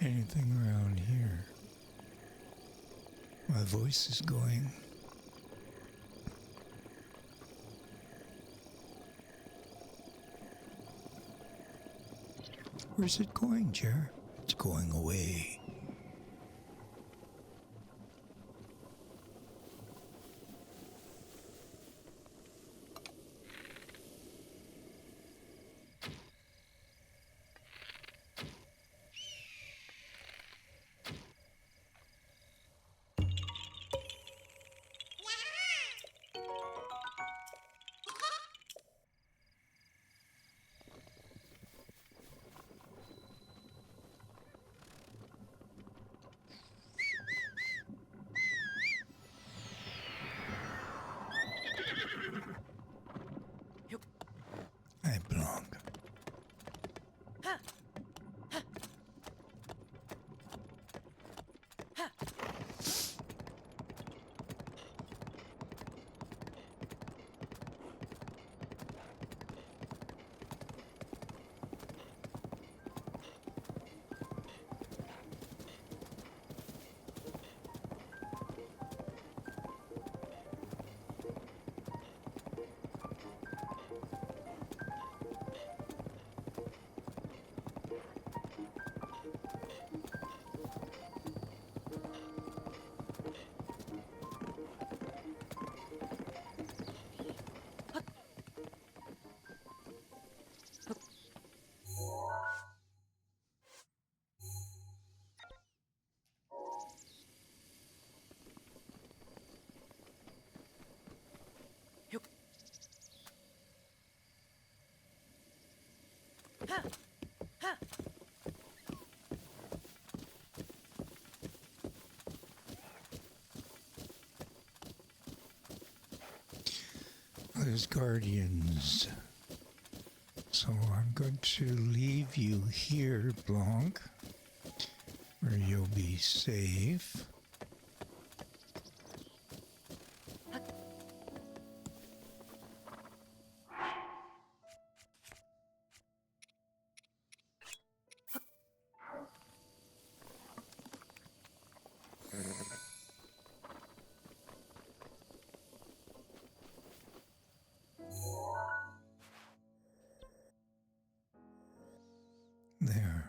anything around here. My voice is going. Where's it going, Jer? It's going away. I belong. There's guardians. So I'm going to leave you here, Blanc, where you'll be safe. There.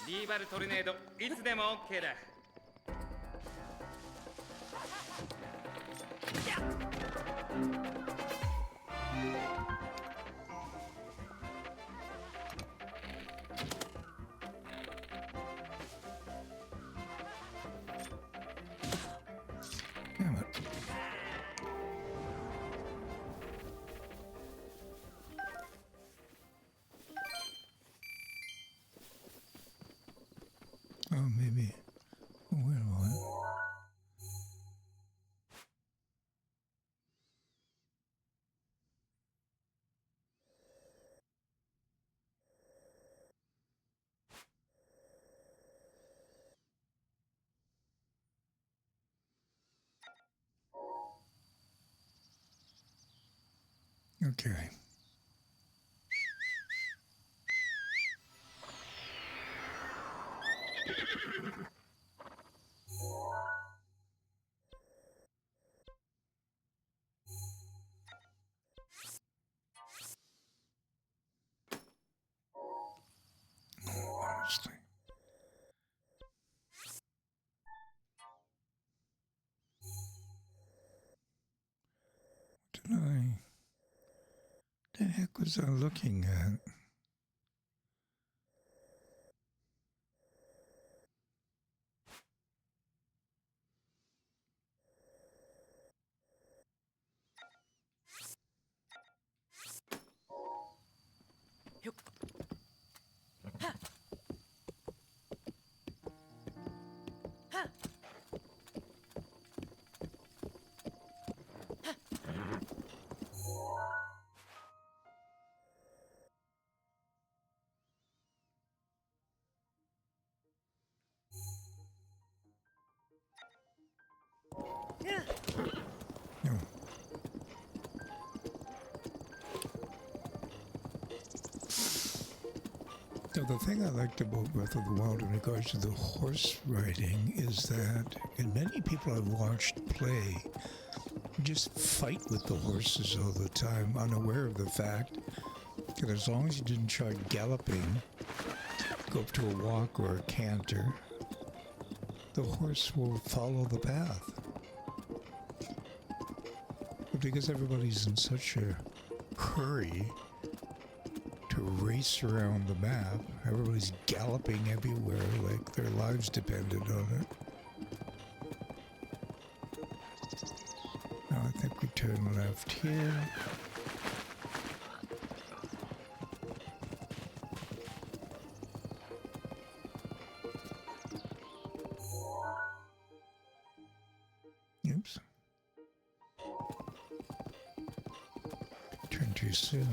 リーバルトルネードいつでも OK だ。Damn it. Oh, maybe. Oh, wait a moment. Okay. Honestly. The heck was I looking at? the thing I liked about Breath of the Wild in regards to the horse riding is that, and many people I've watched play just fight with the horses all the time, unaware of the fact that as long as you didn't try galloping, go up to a walk or a canter, the horse will follow the path. But because everybody's in such a hurry to race around the map, everybody's galloping everywhere like their lives depended on it. Now I think we turn left here. Oops. Turn too soon.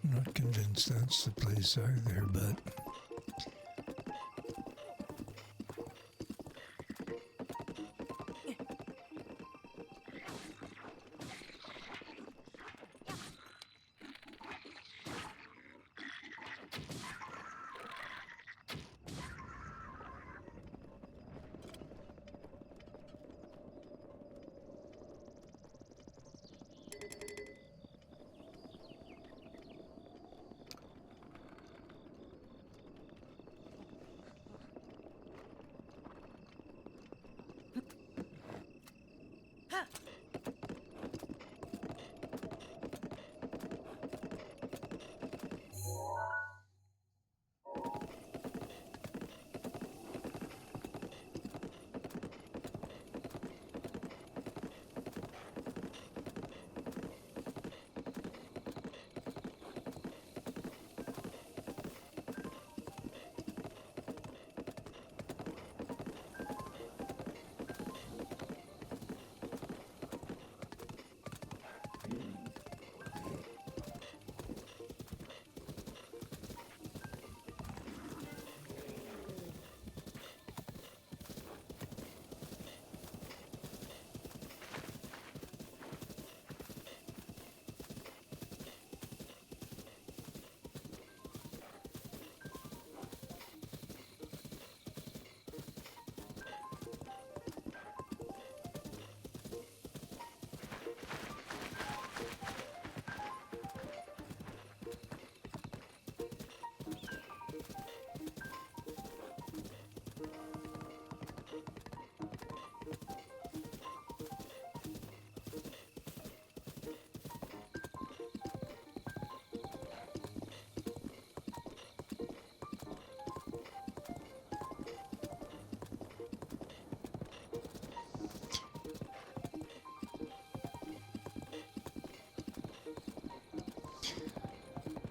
I'm not convinced that's the place either, but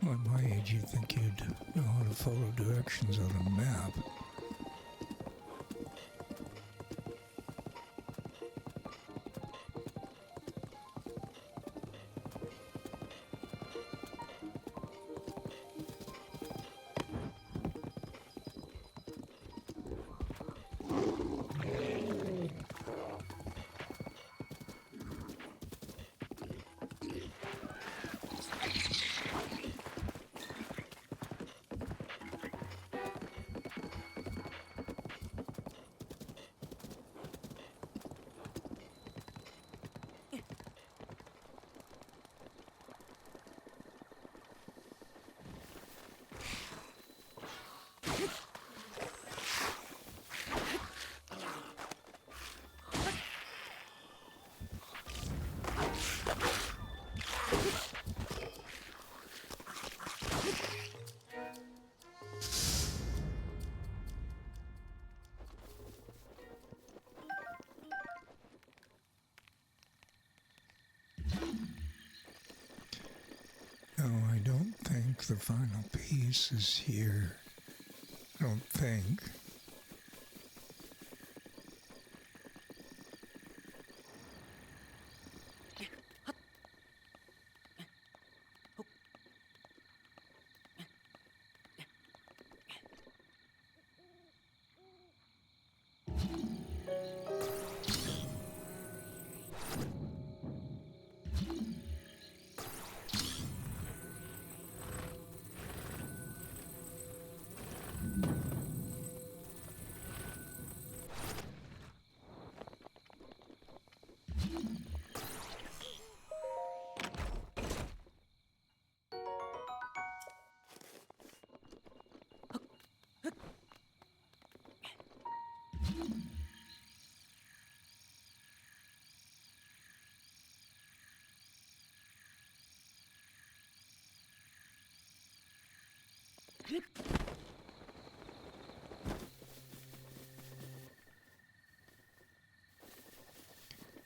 at my age you'd think you'd know how to follow directions on a map. No, I don't think the final piece is here. I don't think.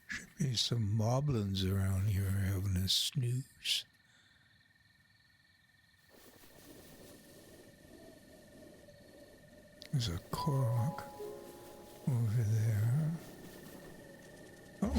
Should be some moblins around here having a snooze. There's a Korok over there. Oh.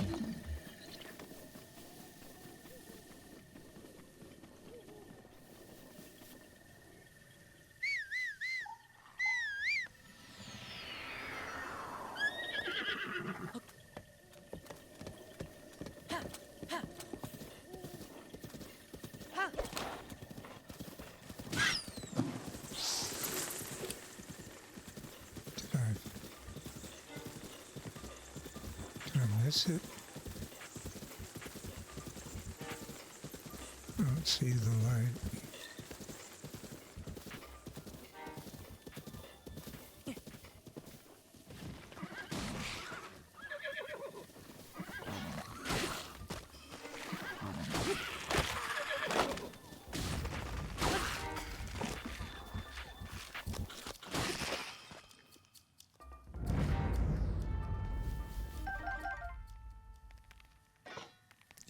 Did I miss it? I don't see the light.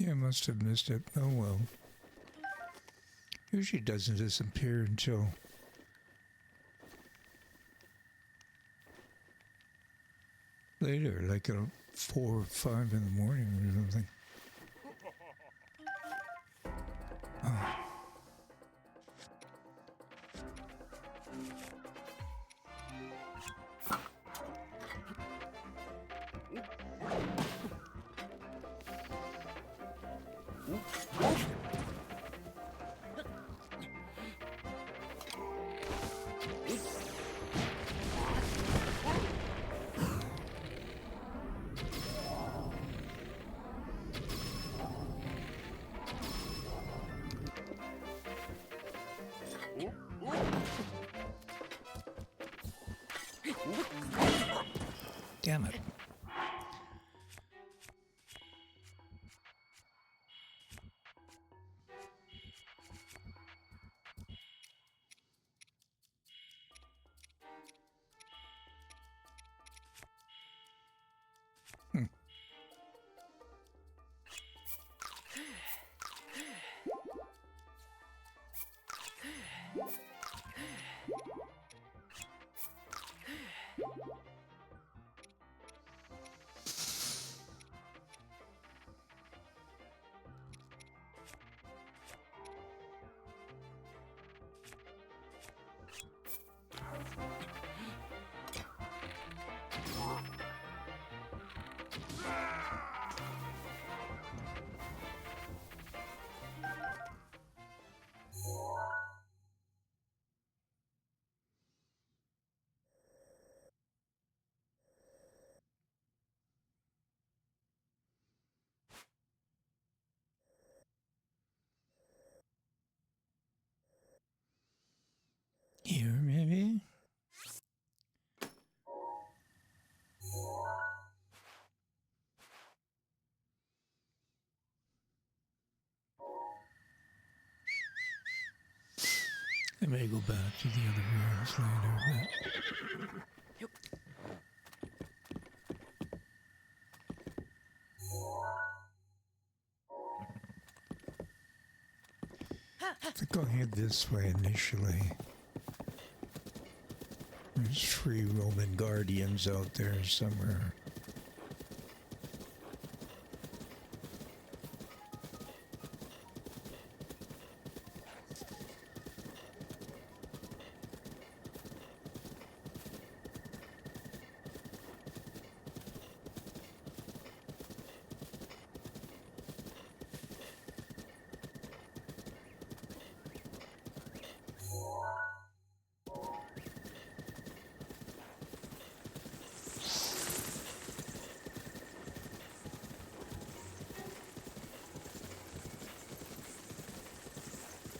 Yeah, I must have missed it. Oh well. Usually doesn't disappear until later, like at 4 or 5 in the morning or something. Oh. Damn it. Here, maybe? I may go back to the other rooms later, I think I'll head this way initially. There's 3 Roman guardians out there somewhere.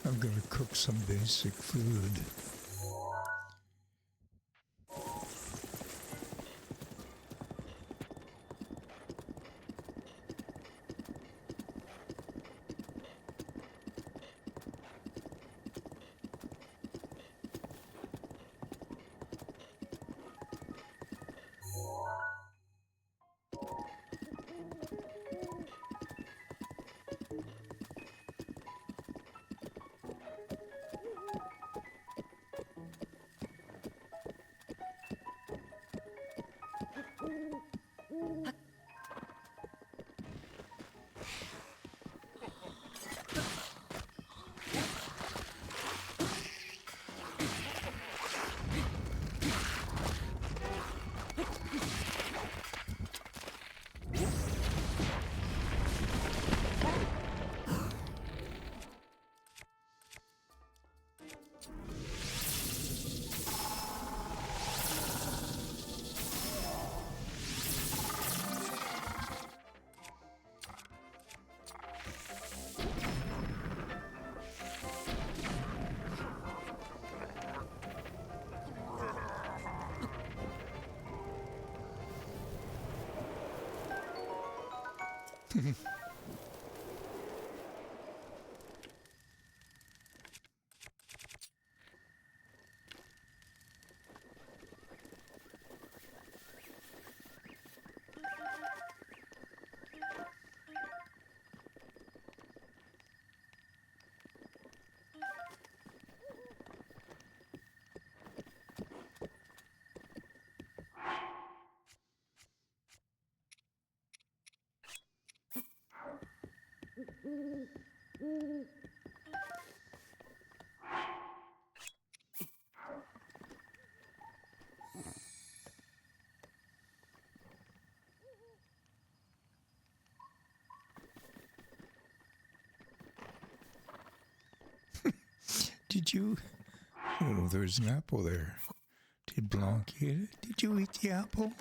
I'm gonna cook some basic food. Did you? Oh, there's an apple there. Did Blanc eat it? Did you eat the apple?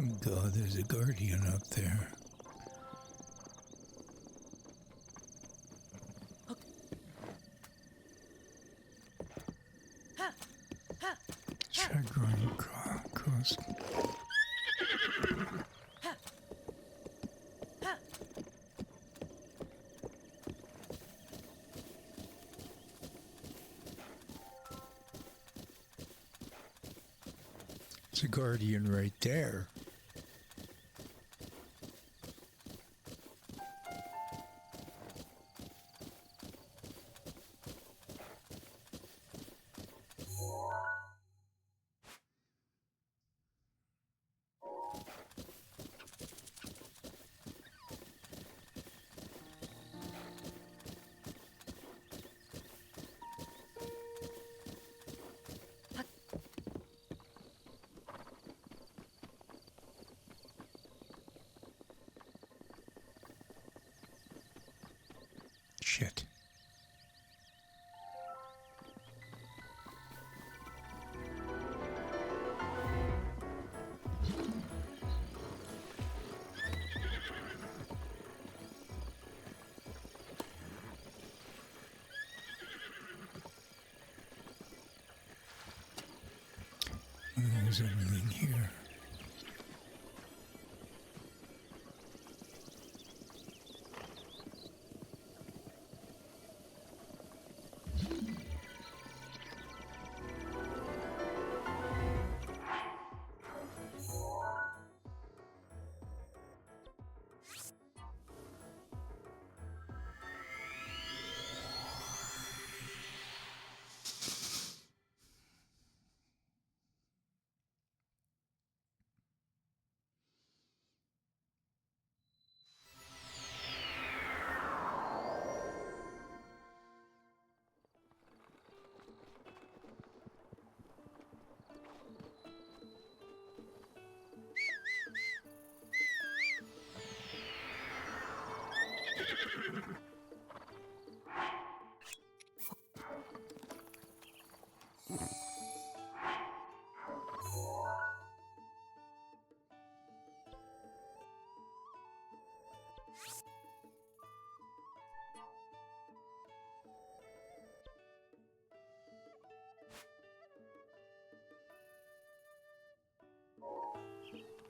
Oh God, there's a guardian up there. Try going across. It's a guardian right there. Shit. There's anything here.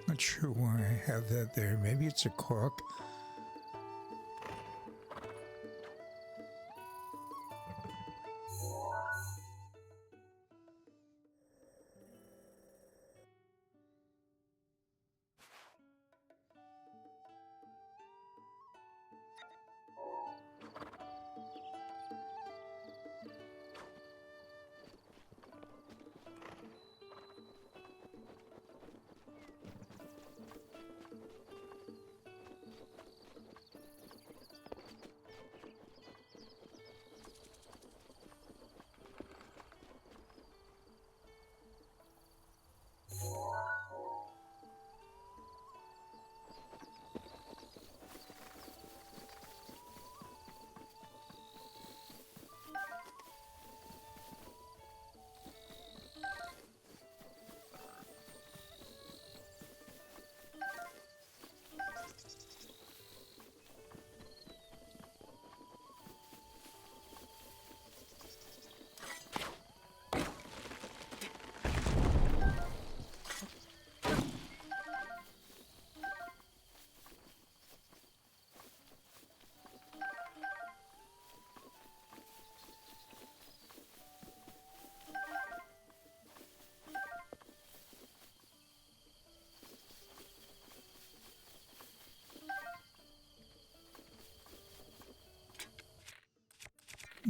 Not sure why I have that there. Maybe it's a cork.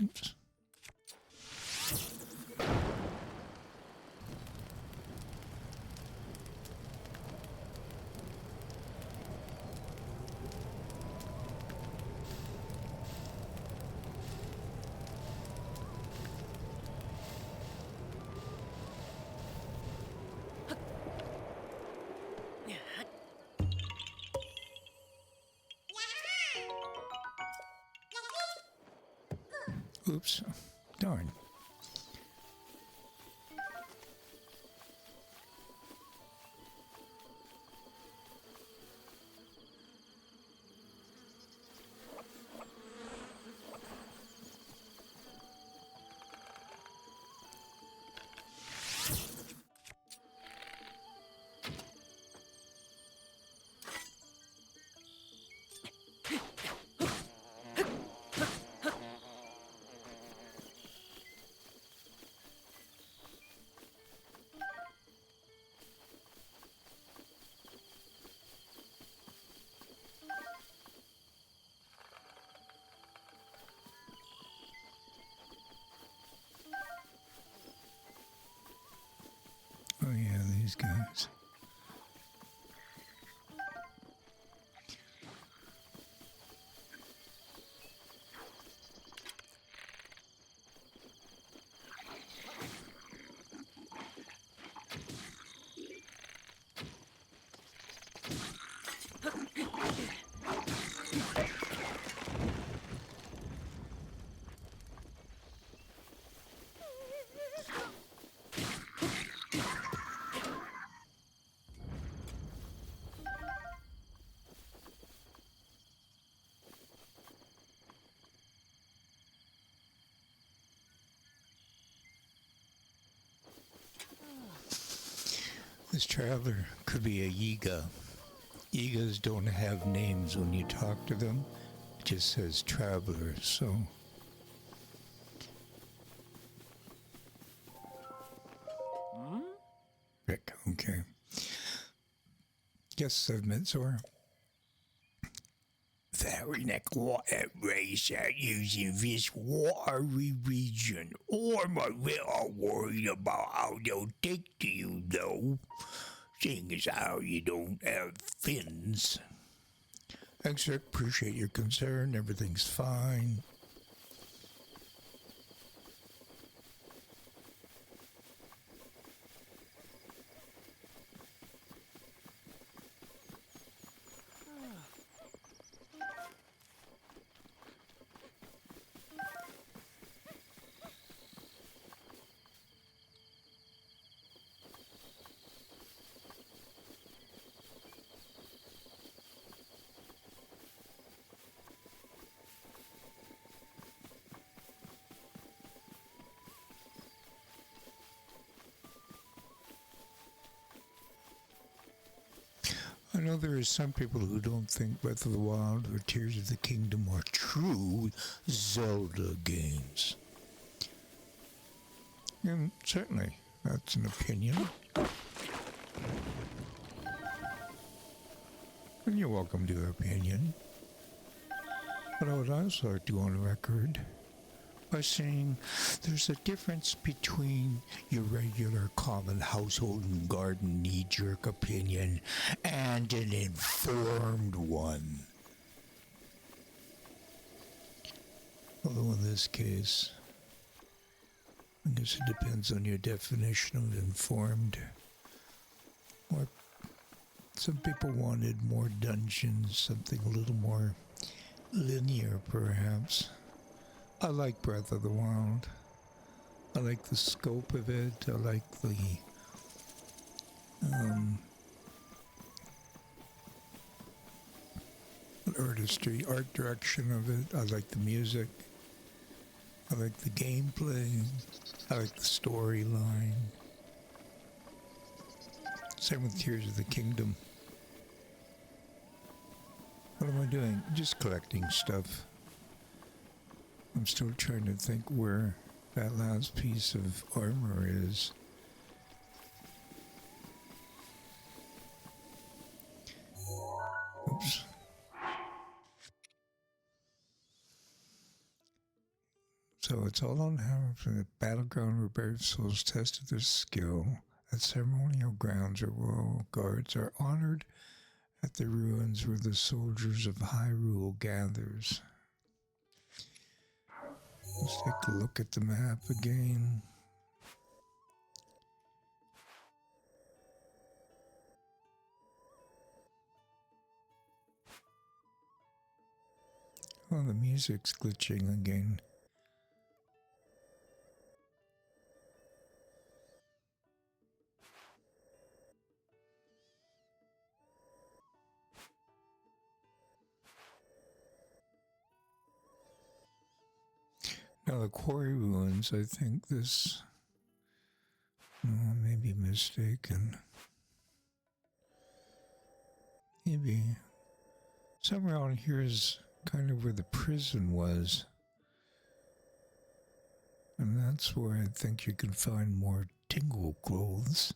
Oops. Oops. Darn. This traveler could be a Yiga. Yigas don't have names when you talk to them. It just says traveler, so... Rick, okay. Yes, I've met Zora. Varinek water race are using this watery region. I'm a little worried about how they'll take to you, though. Seeing as how you don't have fins. Thanks, Rick. Appreciate your concern. Everything's fine. I know there are some people who don't think Breath of the Wild or Tears of the Kingdom are true Zelda games. And certainly, that's an opinion. And you're welcome to your opinion. But I would also like to go on record by saying there's a difference between your regular common household and garden knee-jerk opinion and an informed one. Although in this case, I guess it depends on your definition of informed. Or some people wanted more dungeons, something a little more linear perhaps. I like Breath of the Wild. I like the scope of it. I like the artistry, art direction of it. I like the music. I like the gameplay. I like the storyline. Same with Tears of the Kingdom. What am I doing? Just collecting stuff. I'm still trying to think where that last piece of armor is. Oops. So it's all on how from the battleground where brave souls tested their skill. At ceremonial grounds where royal guards are honored at the ruins where the soldiers of Hyrule gathers. Let's take a look at the map again. Oh, the music's glitching again. Now the quarry ruins, I think this... No, I may be mistaken. Maybe. Somewhere around here is kind of where the prison was. And that's where I think you can find more tingle clothes.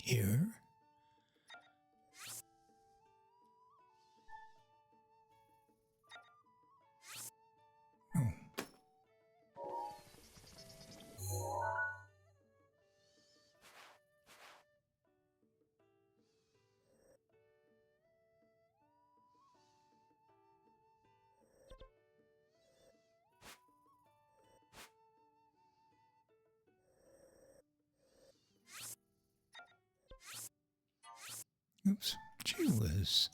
here. Oh. Oops, gee whiz.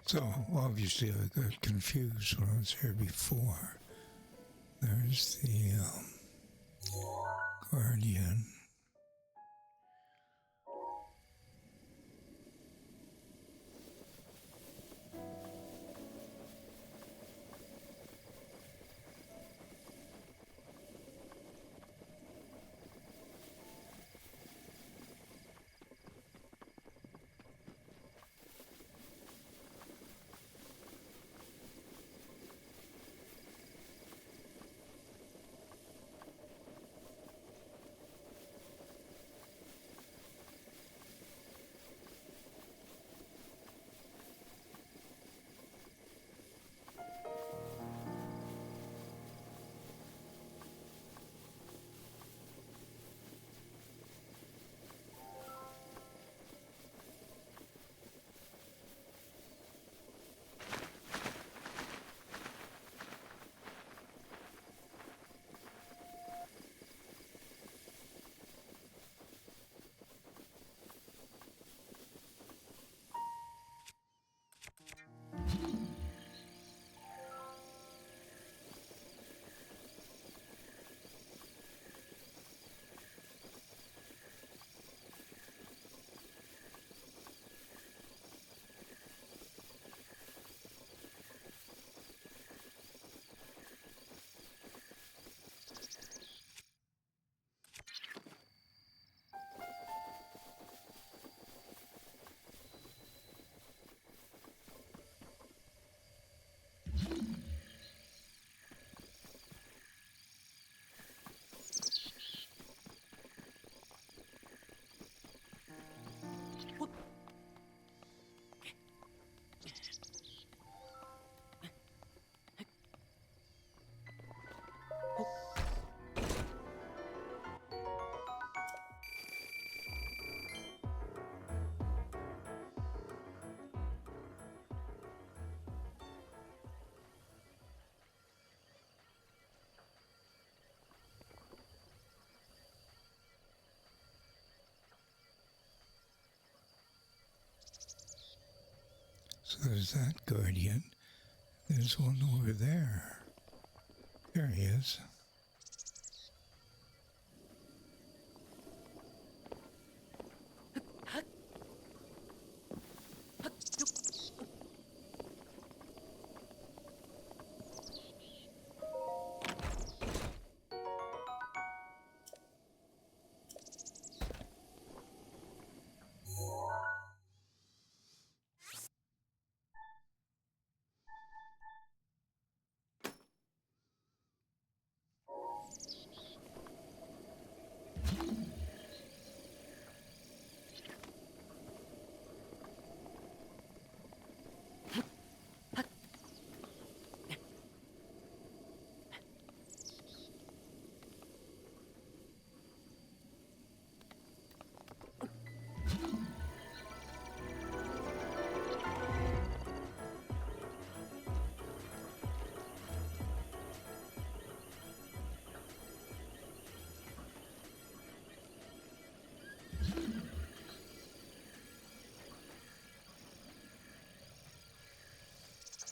So obviously I got confused when I was here before. There's the guardian. So there's that guardian. There's one over there. There he is.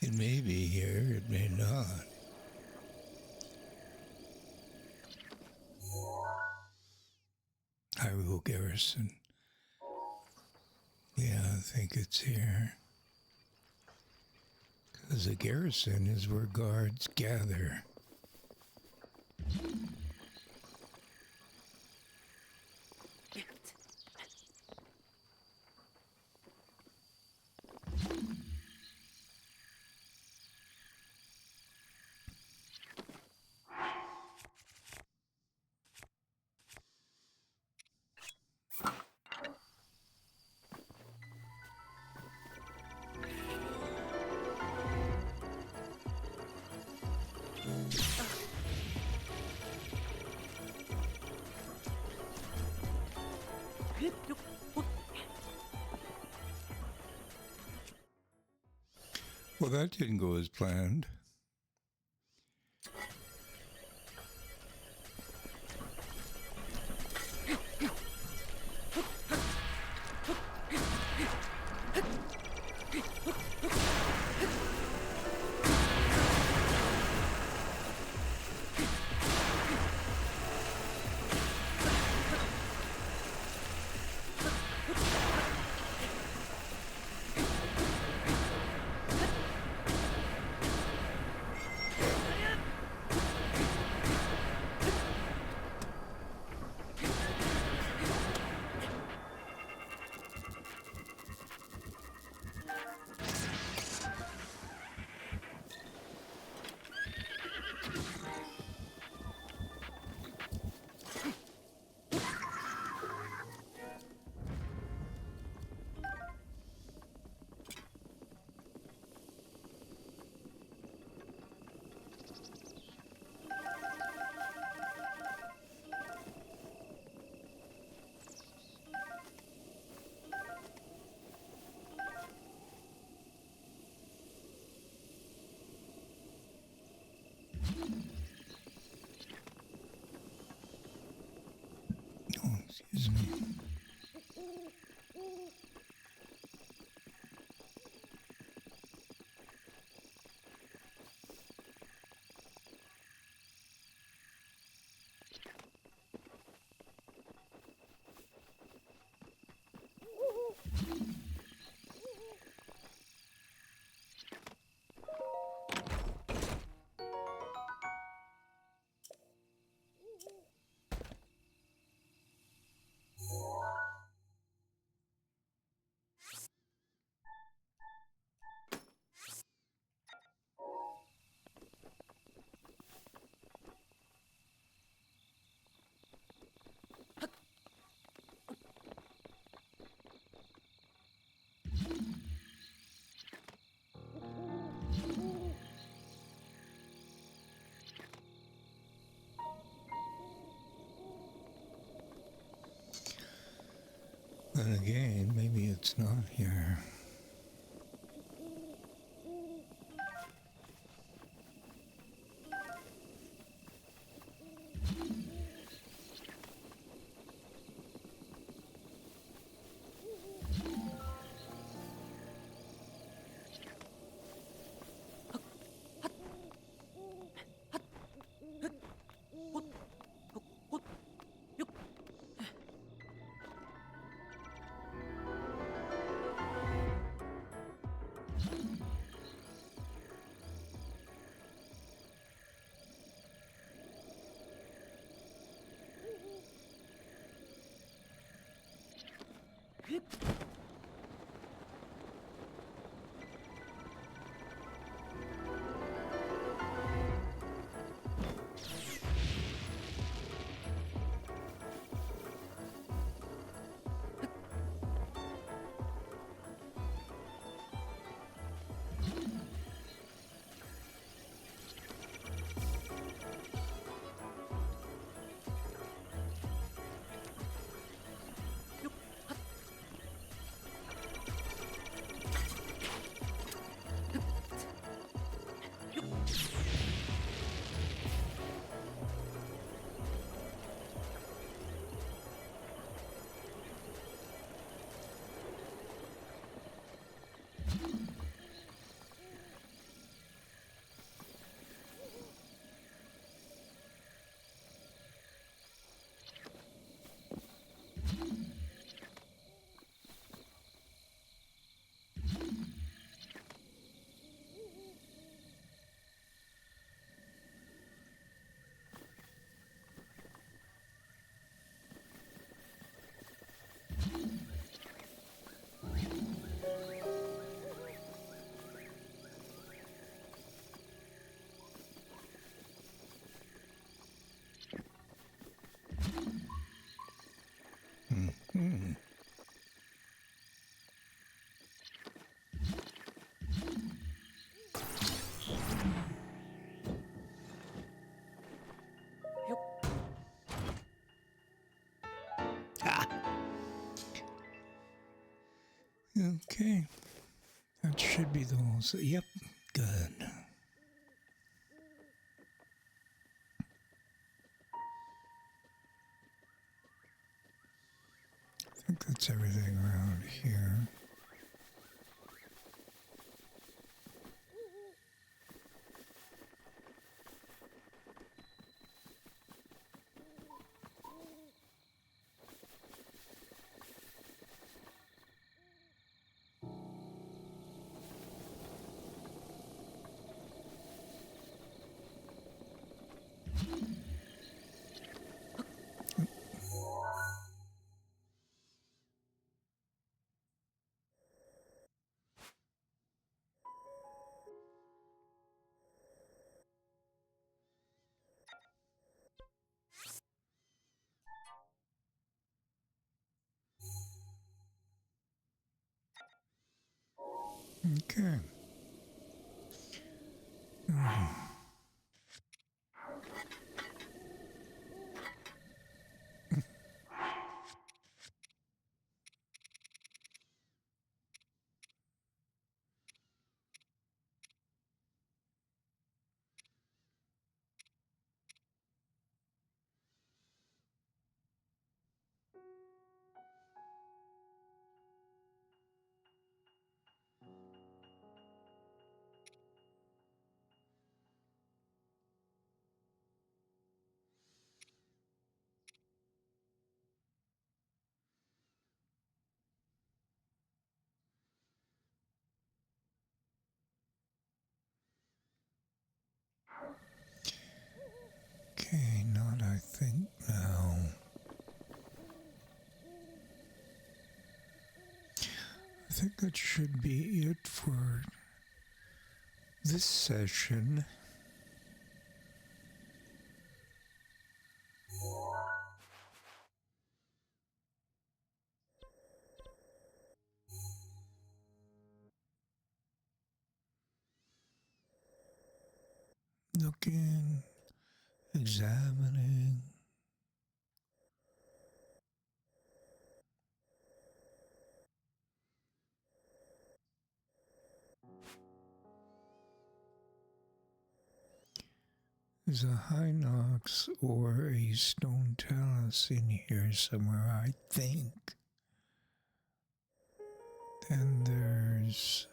It may be here, it may not. Hyrule Garrison. Yeah, I think it's here. Because a garrison is where guards gather. Well, that didn't go as planned. Oh, excuse me. Then again, maybe it's not here. Okay. That should be the whole. Yep. Good. I think that's everything around here. Okay. Okay, not I think now. I think that should be it for this session. Looking, examining. There's a high Nox or a stone talus in here somewhere, I think. Then there's...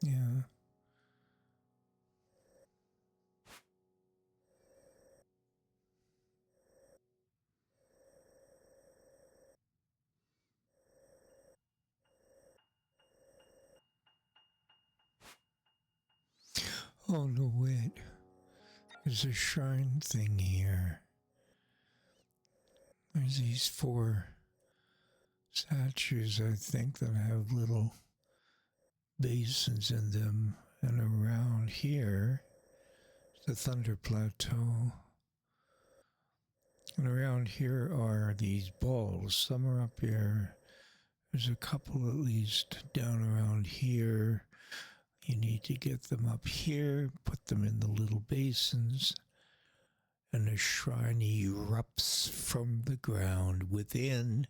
yeah. Oh no, wait. There's a shrine thing here. There's these 4 statues, I think, that have little basins in them. And around here, the Thunder Plateau. And around here are these balls. Some are up here. There's a couple at least down around here. You need to get them up here, put them in the little basins, and a shrine erupts from the ground. Within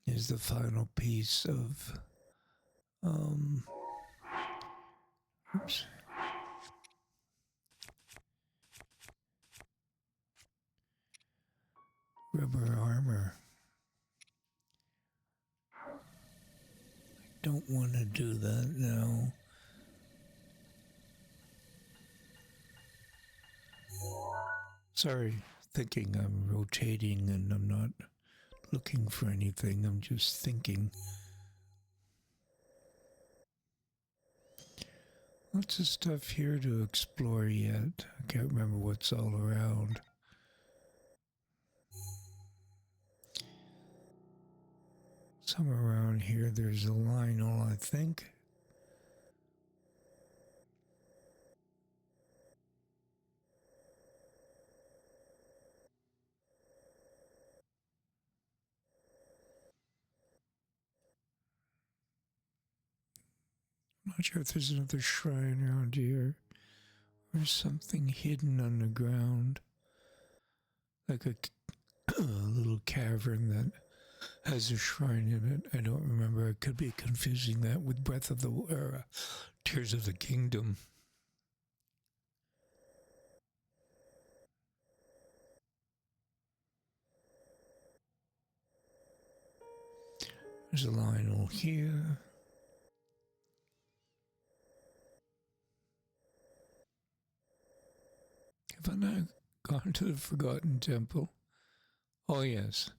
is the final piece of oops. Rubber armor. Don't want to do that now. Sorry, thinking I'm rotating and I'm not looking for anything. I'm just thinking. Lots of stuff here to explore yet. I can't remember what's all around. Somewhere around here there's a Lionel, I think. Not sure if there's another shrine around here or something hidden underground. like a little cavern that has a shrine in it. I don't remember. I could be confusing that with Tears of the Kingdom. There's a Lionel here. Have I not gone to the Forgotten Temple? Oh, yes.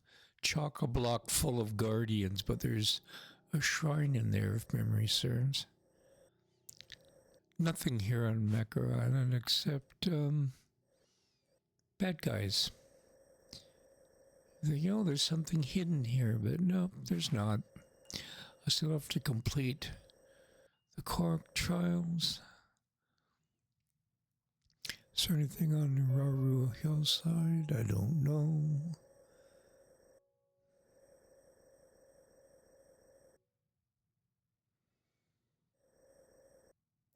Chock-a-block full of guardians, but there's a shrine in there, if memory serves. Nothing here on Mecha Island except bad guys. There's something hidden here, but no, there's not. I still have to complete the Cork trials. Is there anything on the Raru hillside? I don't know.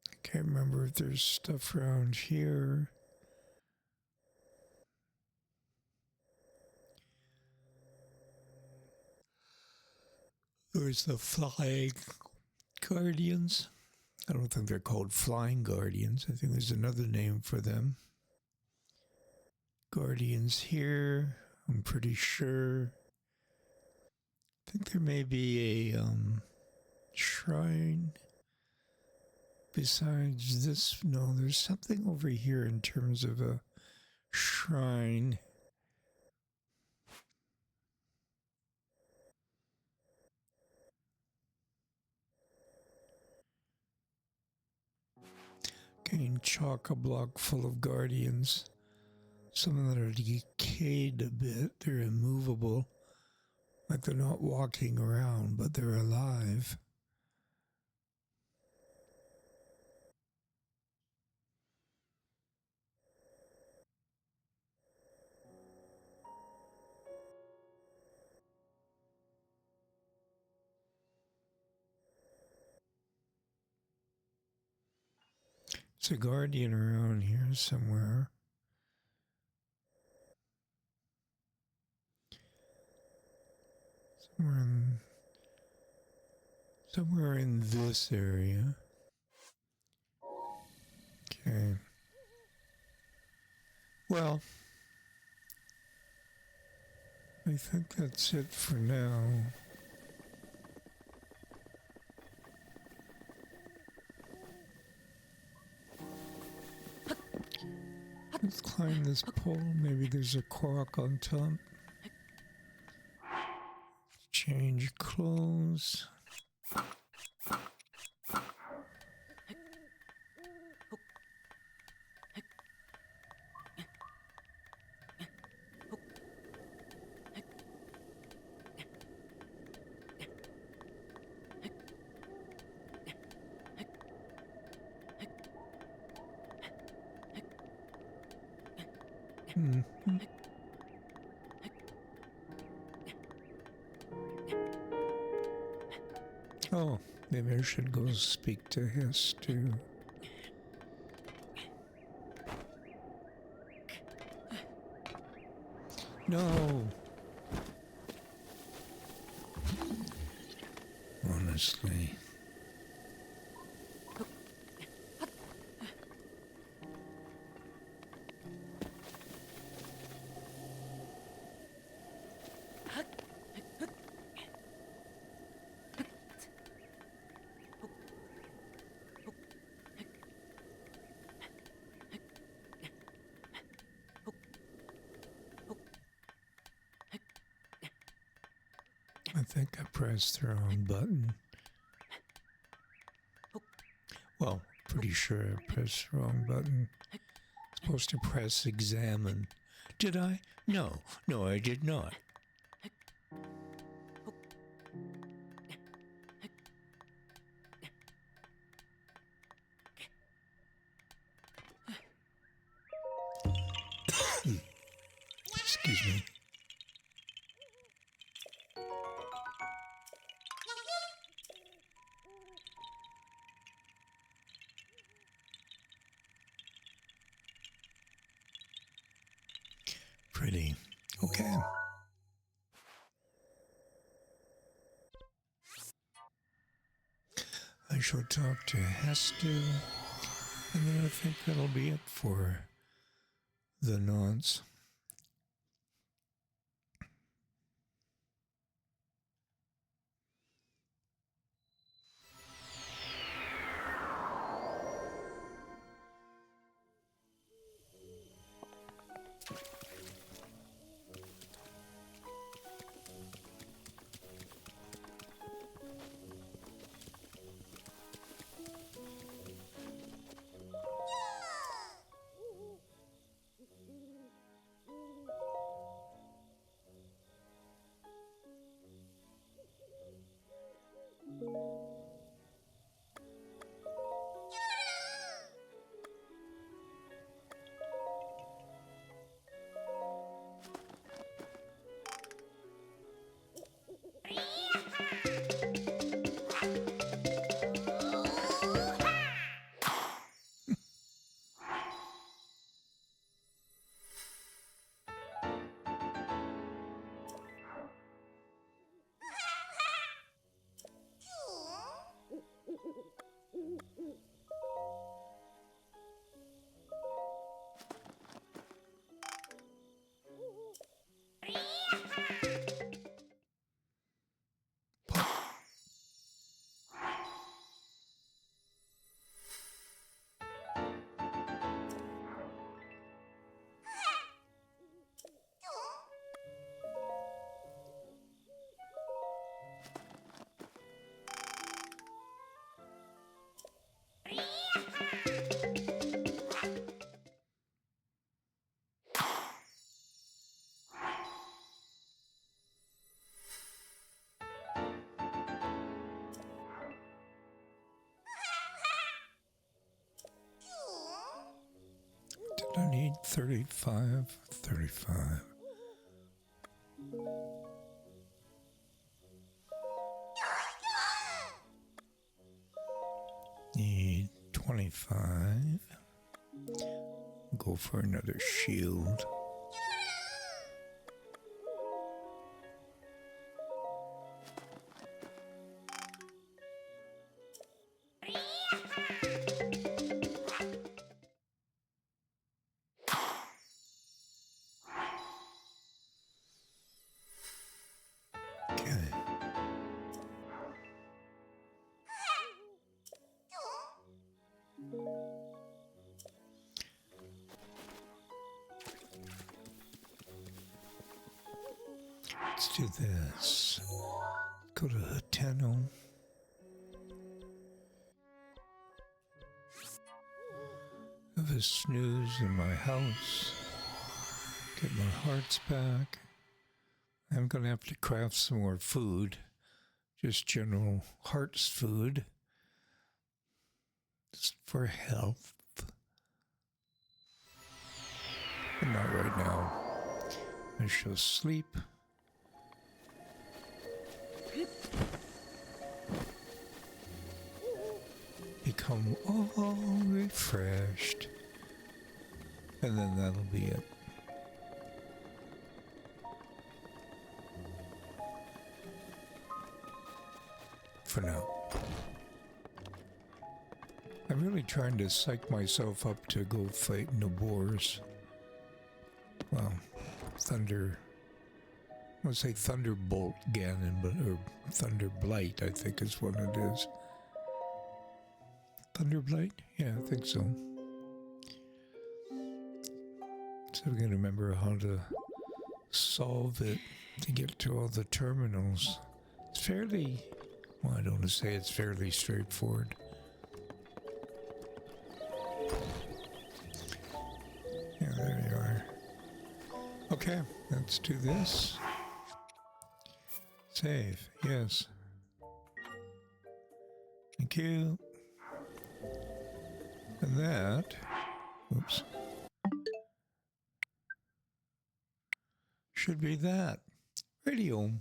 I can't remember if there's stuff around here. There's the flying guardians. I don't think they're called flying guardians. I think there's another name for them. Guardians here, I'm pretty sure. I think there may be a shrine besides this. No, there's something over here in terms of a shrine. Again, chock-a-block full of guardians. Some that are decayed a bit. They're immovable. Like they're not walking around, but they're alive. There's a guardian around here somewhere. Somewhere in this area. Okay. Well, I think that's it for now. Let's climb this pole. Maybe there's a cork on top. Change clothes. Oh, maybe I should go speak to Hiss too. No. Honestly. I think I pressed the wrong button. Well, pretty sure I pressed the wrong button. Supposed to press examine. Did I? No, I did not. Excuse me. Pretty. Okay. I shall talk to Hester, and then I think that'll be it for the nonce. Did I need 35? 35. Need 25. Go for another shield. Okay. Let's do this. Go to Hateno. Have a snooze in my house. Get my hearts back. I'm going to have to craft some more food. Just general hearts food. Just for health. But not right now. I shall sleep. Become all refreshed. And then that'll be it. For now. I'm really trying to psych myself up to go fighting the boars. Well, I'll say Thunderbolt Ganon, or Thunderblight, I think is what it is. Thunderblight? Yeah, I think so. So we're going to remember how to solve it to get to all the terminals. It's fairly, well, I don't want to say it's fairly straightforward. Yeah, there you are. Okay, let's do this. Save, yes. Thank you. And that, oops, should be that. Radio.